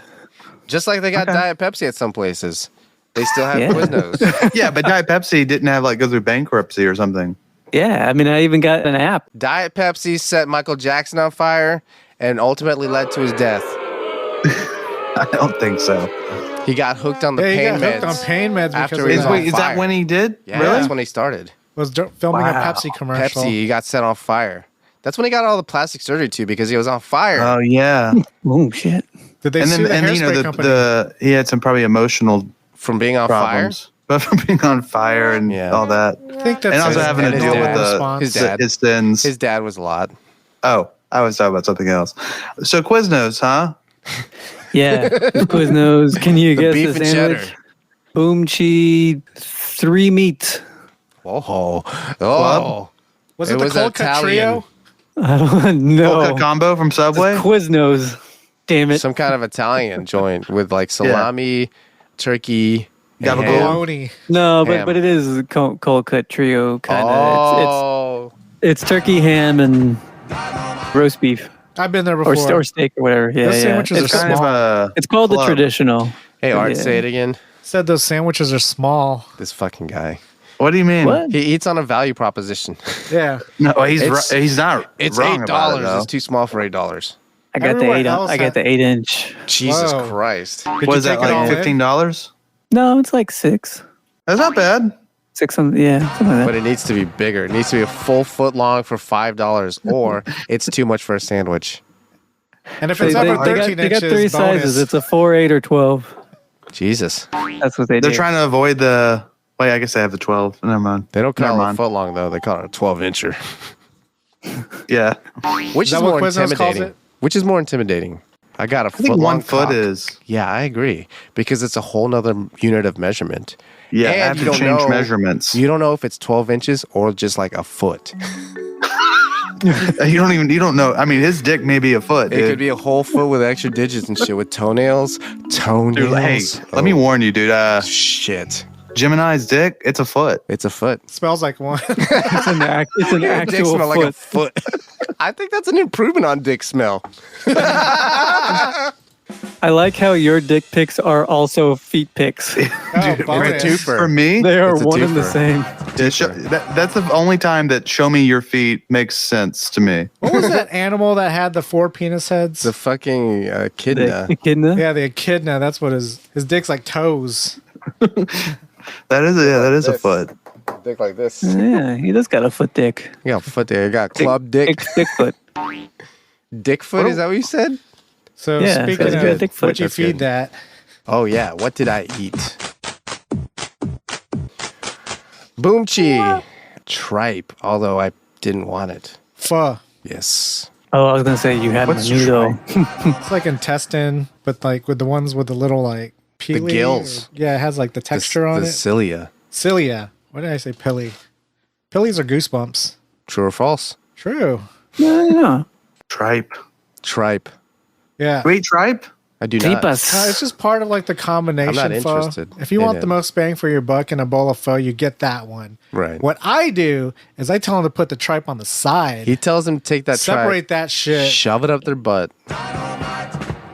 Just like they got Okay. Diet Pepsi at some places. They still have Yeah. Quiznos. Yeah, but Diet Pepsi didn't have like go through bankruptcy or something. Yeah, I mean, I even got an app. Diet Pepsi set Michael Jackson on fire and ultimately led to his death. I don't think so. He got hooked on the Yeah, he pain got hooked meds. on pain meds because after of he was that. on Wait, is that fire. when he did? Yeah, Really? that's when he started. Was filming a Wow. Pepsi commercial. Pepsi, he got set on fire. That's when he got all the plastic surgery too, because he was on fire. Oh yeah. Oh, shit. Did they and sue then the and you hairspray know company? he had some probably emotional From being on problems, but from being on fire and Yeah. all that, I think that's and also his- having to and his deal with dad. the His dad. his sins. His dad was a lot. Oh, I was talking about something else. So Quiznos, huh? Yeah, Quiznos. Can you The guess beef the and sandwich? cheddar. Boomchi, 3 meats. Oh, oh. Was It it the was cold cut Italian. trio? I don't know. Cold cut combo from Subway. Quiznos. Damn it. Some kind of Italian joint with like salami, turkey, and Gabagool. ham. Bologna. No, Ham. but it is cold cut trio kind of. Oh, It's turkey, ham, and roast beef I've been there or, before. or steak or whatever. Yeah, Those yeah. sandwiches It's, are kind of a it's called the club. traditional. hey, Art, Yeah. say it again. Said those sandwiches are small. This fucking guy. What do you mean? What? He eats on a value proposition. Yeah. No, he's It's- he's not. It's wrong about it, $8. though. It's too small for $8. I got Everywhere the 8. else I got the 8-inch. Jesus Whoa. Christ. Did What you is that take it all like? in? $15? No, it's like 6. That's not bad. 6 something. Yeah, something like But that. it needs to be bigger. It needs to be a full foot long for $5, or it's too much for a sandwich. And if They, it's they, over they 13 got, they got inches, 3 bonus. sizes. It's a 4, 8, or 12. Jesus. That's what they They're do. trying to avoid the. Wait, I guess they have the 12. Never mind. They don't Never call it a mind. foot long, though. They call it a 12-incher. Yeah. Which Is is that what more Quiznos calls intimidating? it? Which is more intimidating? I got a I think foot long 1 foot cock. is. Yeah, I agree. Because it's a whole nother unit of measurement. Yeah, I And have you to don't change know- measurements. You don't know if it's 12 inches or just like a foot. You don't know. I mean, his dick may be a foot, It dude. could be a whole foot with extra digits and shit with toenails. Toenails. Dude, hey, let me warn you, dude. Shit. Gemini's dick, it's a foot. It's a foot. Smells like one. It's an, it's an Your dick actual smell foot. like a foot. I think that's an improvement on dick smell. I like how your dick pics are also feet pics. Oh, bonus. twofer. For me, They are It's a one and the twofer. same. that's the only time that show me your feet makes sense to me. What was that animal that had the 4 penis heads? The fucking The echidna. echidna. Yeah, the echidna. That's what his dick's like toes. That is a foot. Dick like this. Yeah, he does got a foot dick. You got a foot there. You got club dick. Dick foot. Dick foot, is that what you said? So Yeah, speaking it's got a dick of foot. what you That's feed good. that, Oh, yeah. What did I eat? Boomchi. Tripe, although I didn't want it. Pho. Yes. Oh, I was gonna say you had What's menudo. It's like intestine, but like with the ones with the little like peely. gills. Yeah, it has like the texture on the it. cilia. Cilia. What did I say? Pilly. Pillies are goosebumps. True or false? True. Yeah. Tripe. Tripe. Yeah. Wait, tripe? I do not. Tapas. It's just part of like the combination I'm not pho. interested If you in want it. the most bang for your buck in a bowl of pho, you get that one. Right. What I do is I tell them to put the tripe on the side. He tells them to take that separate tripe, that shit. shove it up their butt.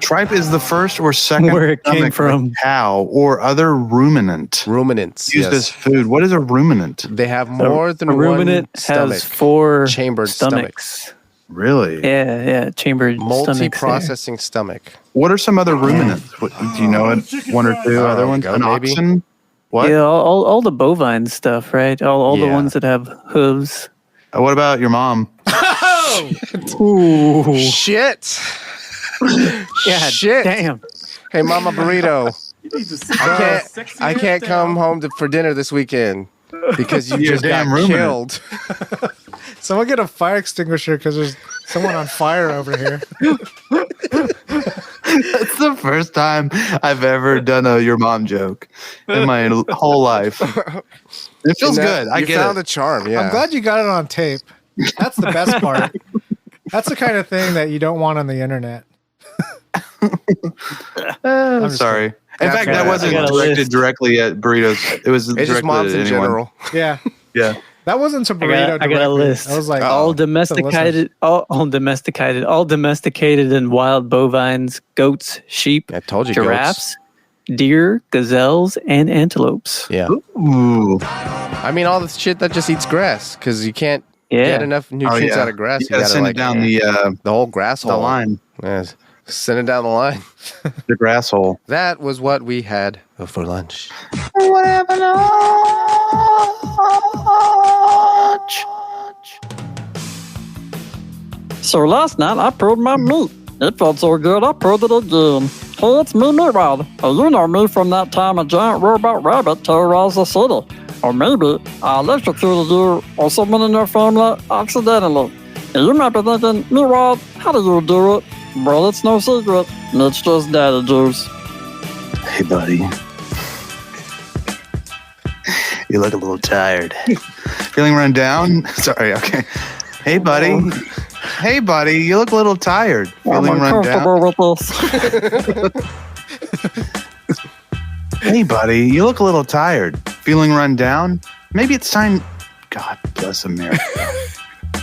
Tripe is the first or second Where it came stomach from. of a cow or other ruminant Ruminants. used as Yes. food. What is a ruminant? They have more than A one ruminant stomach. has 4 Chambered stomachs. Really? Yeah, chambered stomachs. Multi-processing stomach. What are some other ruminants? What, do you know it? One or two other ones? goat, An maybe? oxen? What? Yeah, all the bovine stuff, right? All the Yeah. ones that have hooves. What about your mom? Ooh. Shit. Yeah, Shit. damn. Hey, Mama Burrito. You need to sit your sexy I ass can't come down. home for dinner this weekend because you You're just a got damn ruminant. killed. Someone get a fire extinguisher because there's someone on fire over here. That's the first time I've ever done a your mom joke in my whole life. It feels Now, good. I you get found it. the charm. Yeah. I'm glad you got it on tape. That's the best part. That's the kind of thing that you don't want on the internet. I'm just sorry. In That's fact, right. that wasn't I got a directed list. directly at burritos. It was It's directed just moms at in anyone. general. Yeah. Yeah. That wasn't to burrito. I got a directly. list. I was like, all to the domesticated, all domesticated and wild bovines, goats, sheep, I told you, giraffes, deer, gazelles, and antelopes. Yeah. Ooh. I mean, all the shit that just eats grass because you can't Yeah. get enough nutrients out of grass. You gotta send it down the whole grass hole. line, Yes. Send it down the line. the grass hole. That was what we had for lunch. So last night I pulled my meat. It felt so good I pulled it again. Hey, it's me, Meatwad. You know me from that time a giant robot rabbit terrorized the city. Or maybe I electrocuted you or someone in your family accidentally. And you might be thinking, Meatwad, how do you do it? Well, it's no secret. It's just daddy juice. Hey, buddy. You look a little tired. Feeling run down? Sorry, okay. Hey, buddy. Hey, buddy. You look a little tired. I'm Feeling run down? uncomfortable with this. Hey, buddy. You look a little tired. Feeling run down? Maybe it's time. God bless America.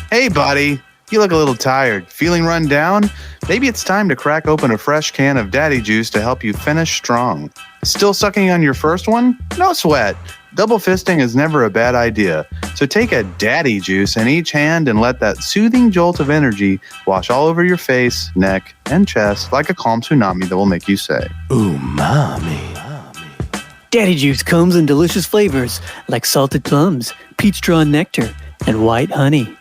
Hey, buddy. You look a little tired. Feeling run down? Maybe it's time to crack open a fresh can of daddy juice to help you finish strong. Still sucking on your first one? No sweat. Double fisting is never a bad idea. So take a daddy juice in each hand and let that soothing jolt of energy wash all over your face, neck, and chest like a calm tsunami that will make you say, Umami. Daddy juice comes in delicious flavors like salted plums, peach drawn nectar, and white honey.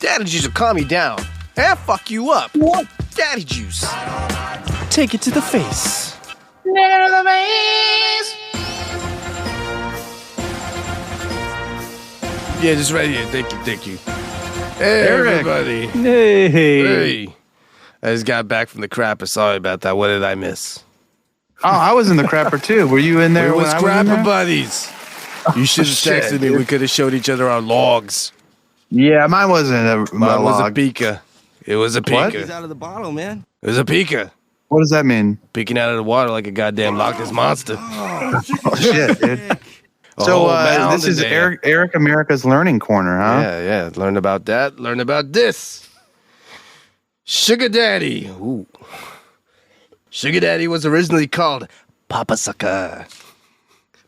Daddy juice will calm you down and fuck you up. What? Daddy juice. Take it to the face. Yeah, just right here. Thank you. Hey, everybody. Hey. Hey. I just got back from the crapper. Sorry about that. What did I miss? oh, I was in the crapper too. Were you in there We when was I was in crapper there? buddies. You should have shit, texted me. dude. We could have showed each other our logs. Yeah, mine wasn't a Mine was a log. pika. It was a What? pika. out of the bottle, man. It was a pika. What does that mean? Peeking out of the water like a goddamn Loch Ness monster. Oh, shit, dude. A So whole mound this in is there. Eric America's Learning Corner, huh? Yeah. Learn about that. Learn about this. Sugar Daddy. Ooh. Sugar Daddy was originally called Papa Sucker.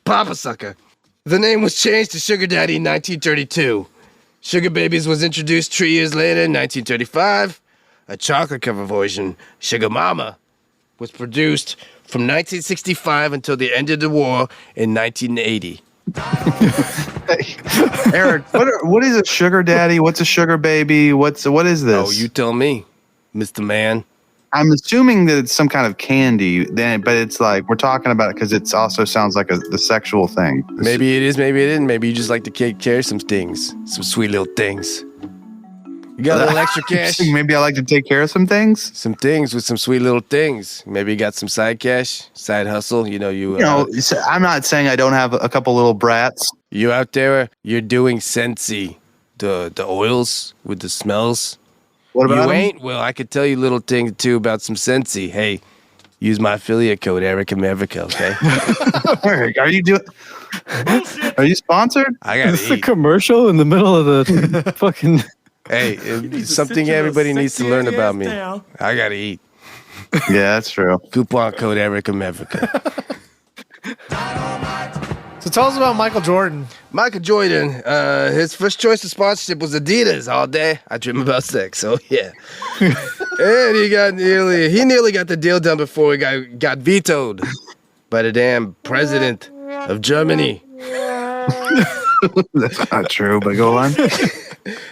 Papa Sucker. The name was changed to Sugar Daddy in 1932. Sugar Babies was introduced 3 years later in 1935. A chocolate-covered version, Sugar Mama, was produced from 1965 until the end of the war in 1980. Eric, what is a sugar daddy? What's a sugar baby? What is this? Oh, you tell me, Mr. Man. I'm assuming that it's some kind of candy, but it's like we're talking about it because it also sounds like the sexual thing. Maybe it is, maybe it isn't. Maybe you just like to carry some things, some sweet little things. You got a little extra cash? Maybe I like to take care of some things. Some things with some sweet little things. Maybe you got some side cash, side hustle. I'm not saying I don't have a couple little brats. You out there, you're doing Scentsy, the oils with the smells. What about you 'em? ain't? Well, I could tell you little things too about some Scentsy. Hey, use my affiliate code Eric America, okay? Eric, are you doing? Are you sponsored? I got This is to a eat. commercial in the middle of the fucking. Hey, it's something everybody needs to learn about me. I got to eat. Yeah, that's true. Coupon code Eric America. So tell us about Michael Jordan. Michael Jordan, his first choice of sponsorship was Adidas all day. I dream about sex, so yeah. And he nearly got the deal done before he got vetoed by the damn president of Germany. That's not true, but go on.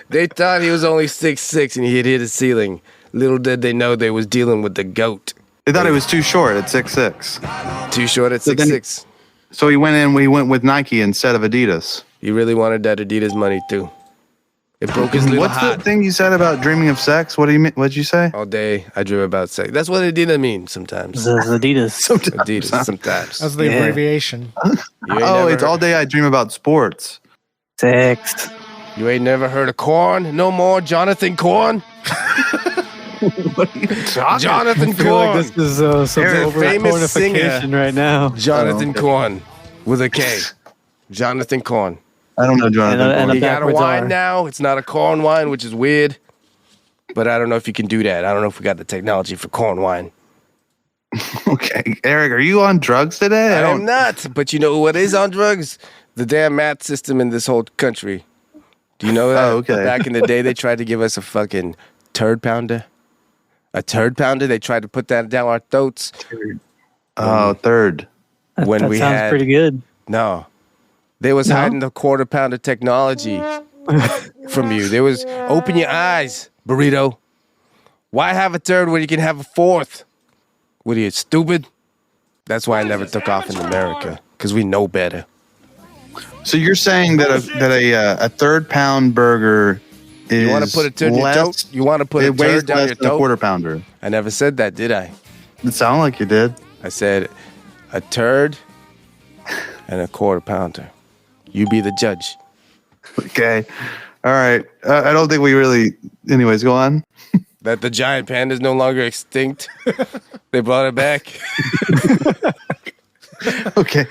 They thought he was only 6'6" and he'd hit the ceiling. Little did they know they was dealing with the GOAT. They thought he was too short at 6'6". Too short at So then- 6'6". So he went with Nike instead of Adidas. He really wanted that Adidas money too. It broke his little What's heart. the thing you said about dreaming of sex? What do you mean? What'd you say? All day I dream about sex. That's what Adidas means sometimes. Adidas. Adidas sometimes. That's the abbreviation. It's all day I dream about sports. Sex. You ain't never heard of Korn? No more Jonathan Korn? Jonathan I feel like Korn. this is some Eric, over famous singer. pornification right now. Jonathan Korn with a K. Jonathan Korn. I don't know Jonathan. And Korn. a You got a backwards wine R. now. It's not a corn wine, which is weird. But I don't know if you can do that. I don't know if we got the technology for corn wine. Okay, Eric, are you on drugs today? I am not. But you know what is on drugs? The damn math system in this whole country. Do you know that? Oh, okay. Back in the day, they tried to give us a fucking turd pounder. A turd pounder. They tried to put that down our throats. Oh, third. When that we sounds had pretty good. No. They was hiding the quarter pounder technology from you. There was open your eyes, Burrito. Why have a third when you can have a fourth? What are you, stupid? That's why I never took off in America, because we know better. So you're saying that a third pound burger is You want to put a turd in your toe? You want to put a it weighs turd down less your than a toe? quarter pounder. I never said that, did I? It sounded like you did. I said a turd and a quarter pounder. You be the judge. Okay. All right. I don't think we really. Anyways, go on. That the giant panda is no longer extinct. They brought it back. Okay.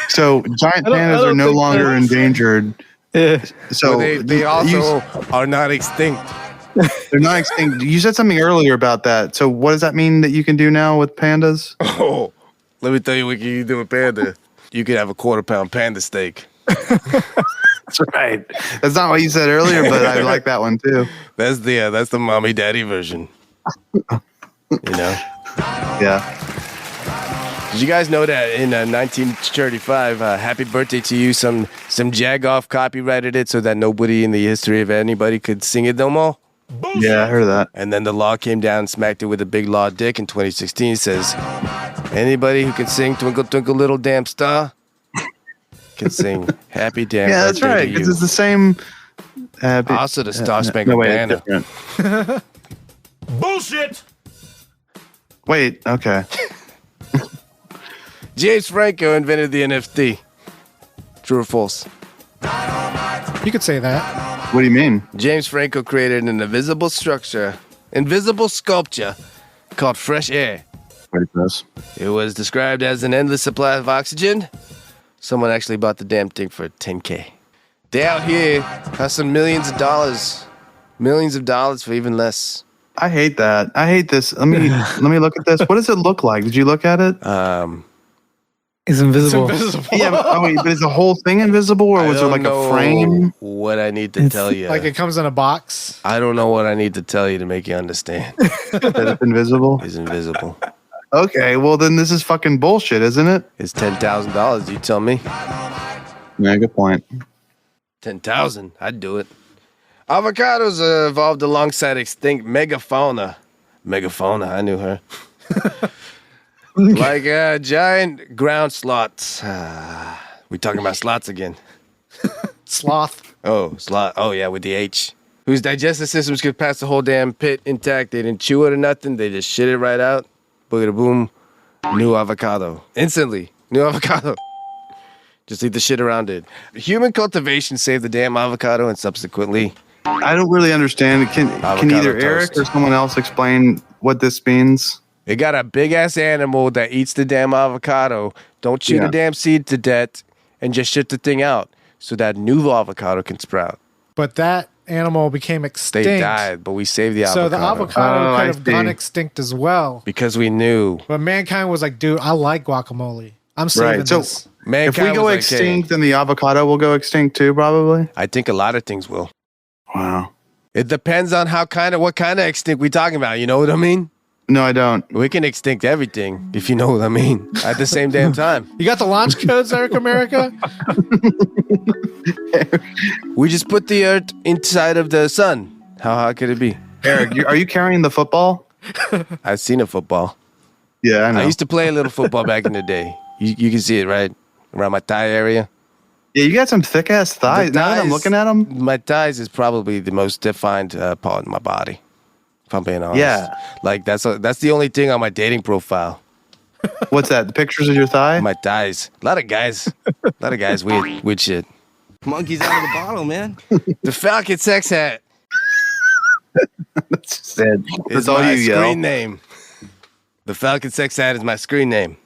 So giant I pandas don't are no think longer that's- endangered. So But they also are not extinct. they're not extinct. You said something earlier about that. So what does that mean that you can do now with pandas? Oh, let me tell you what you can do with panda. You could have a quarter-pound panda steak. That's right. That's not what you said earlier, but I like that one too. That's the mommy daddy version. You know. Yeah. Did you guys know that in 1935, Happy Birthday to You, some jagoff copyrighted it so that nobody in the history of anybody could sing it no more? Yeah, I heard that. And then the law came down and smacked it with a big law dick in 2016. It says, anybody who can sing Twinkle Twinkle Little Damn Star can sing Happy Damn Yeah, that's Birthday right. to You. Because it's the same. Also the Star Spangled no, wait, it's Banner. different. Bullshit! Wait, okay. James Franco invented the NFT. True or false? You could say that. What do you mean? James Franco created an invisible sculpture called fresh air. Pretty close. It was described as an endless supply of oxygen. Someone actually bought the damn thing for $10K. They out here hustling millions of dollars for even less. I hate that. I hate this. Let me look at this. What does it look like? Did you look at it? It's invisible. Yeah, but is the whole thing invisible, or was there like a frame? What I need to tell you. Like it comes in a box. I don't know what I need to tell you to make you understand. That it's invisible? It's invisible. Okay, well then this is fucking bullshit, isn't it? It's $10,000. You tell me. Yeah, good point. 10,000. I'd do it. Avocados evolved alongside extinct megafauna. Megafauna, I knew her. Like giant ground sloths. We talking about sloths again. Sloth. Oh, sloth. Oh, yeah, with the H. whose digestive systems could pass the whole damn pit intact. They didn't chew it or nothing. They just shit it right out. Boogada boom. New avocado. Instantly. New avocado. Just leave the shit around it. Human cultivation saved the damn avocado and subsequently... I don't really understand. Can either toast. Eric or someone else explain what this means? They got a big-ass animal that eats the damn avocado. Don't chew the damn seed to death and just shit the thing out so that new avocado can sprout. But that animal became extinct. They died, but we saved the avocado. So the avocado could have gone extinct as well. Because we knew. But mankind was like, dude, I like guacamole. I'm saving this. So if we go extinct, then the avocado will go extinct too, probably? I think a lot of things will. Wow. It depends on what kind of extinct we talking about. You know what I mean? No, I don't. We can extinct everything, if you know what I mean, at the same damn time. You got the launch codes, Eric America? We just put the Earth inside of the sun. How hard could it be? Eric, are you carrying the football? I've seen a football. Yeah, I know. I used to play a little football back in the day. You can see it, right? Around my thigh area. Yeah, you got some thick-ass thighs. Now that I'm looking at them. My thighs is probably the most defined part of my body, if I'm being honest. Yeah. Like, that's the only thing on my dating profile. What's that? The pictures of your thigh? My thighs. A lot of guys, weird shit. Monkey's out of the bottle, man. The Falcon sex hat. That's it. Is all my you yell. screen name. The Falcon sex hat is my screen name.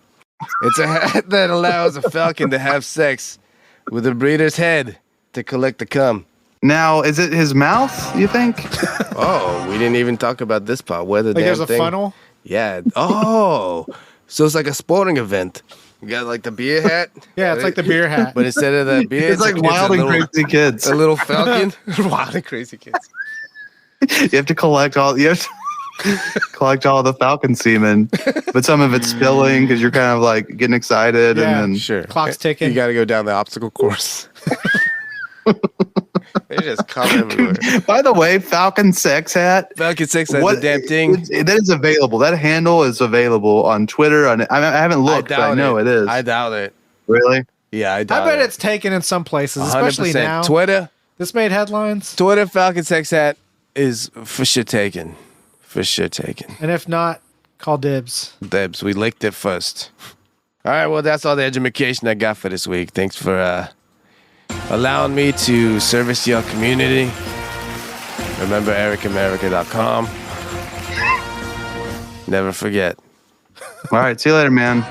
It's a hat that allows a falcon to have sex with a breeder's head to collect the cum. Now, is it his mouth, you think? Oh, we didn't even talk about this part. Whether Like there's a funnel? Yeah. Oh, so it's like a sporting event. You got like the beer hat. Yeah, it's like the beer hat. But instead of the beer, It's like Wild and Crazy Kids. A little falcon. Wild and Crazy Kids. You have to collect all the falcon semen, but some of it's spilling because you're kind of like getting excited, Yeah, and then Sure. Clock's ticking. You got to go down the obstacle course. They just come everywhere. By the way, Falcon Sex Hat. Falcon sex hat, the damn thing. That is available. That handle is available on Twitter. I haven't looked, but I know it is. I doubt it. Really? Yeah, I I doubt bet it. it's taken in some places, especially 100%. now. Twitter This made headlines. Falcon sex hat is for sure taken. For sure taken. And if not, call dibs. Debs, we licked it first. All right, well, that's all the education I got for this week. Thanks for allowing me to service your community. Remember, ericamerica.com. Never forget. All right. See you later, man.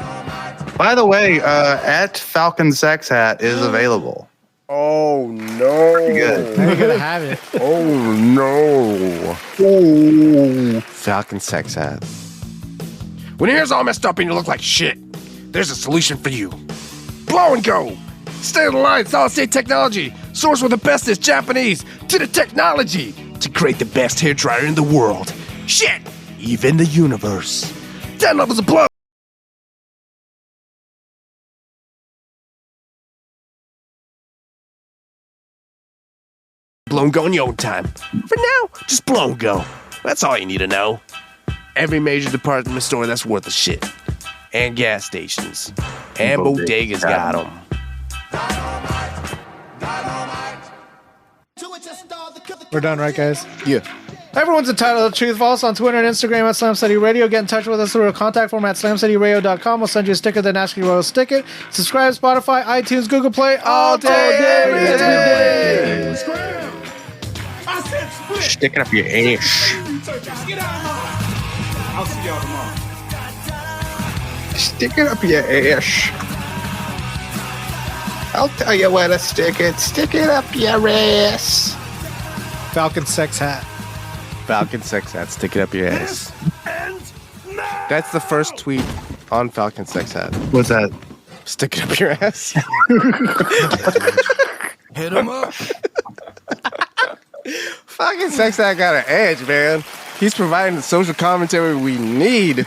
By the way, at Falcon Sex Hat is available. Oh, no. Pretty good. Now you're going to have it. Oh, no. Falcon sex hat. When your hair's all messed up and you look like shit, there's a solution for you. Blow and go. State of the line solid state technology. Source with the bestest Japanese to the technology to create the best hair dryer in the world. Shit, even the universe. 10 levels of blow. Blow and go in your own time. For now, just blow and go. That's all you need to know. Every major department store that's worth a shit. And gas stations. And bodegas got them. We're done, right, guys? Yeah. Everyone's entitled to truth. Follow us on Twitter and Instagram at Slam City Radio. Get in touch with us through our contact form at slamcityradio.com. We'll send you a sticker, then ask you to stick it. Subscribe, Spotify, iTunes, Google Play, all day, every day. I said split. Stick it up your ass. Get out. I'll see y'all tomorrow. Stick it up your ass. I'll tell you where to stick it. Stick it up your ass. Falcon Sex Hat. Falcon sex hat, stick it up your ass. That's the first tweet on Falcon sex hat. What's that? Stick it up your ass. Hit him up. Falcon sex hat got an edge, man. He's providing the social commentary we need.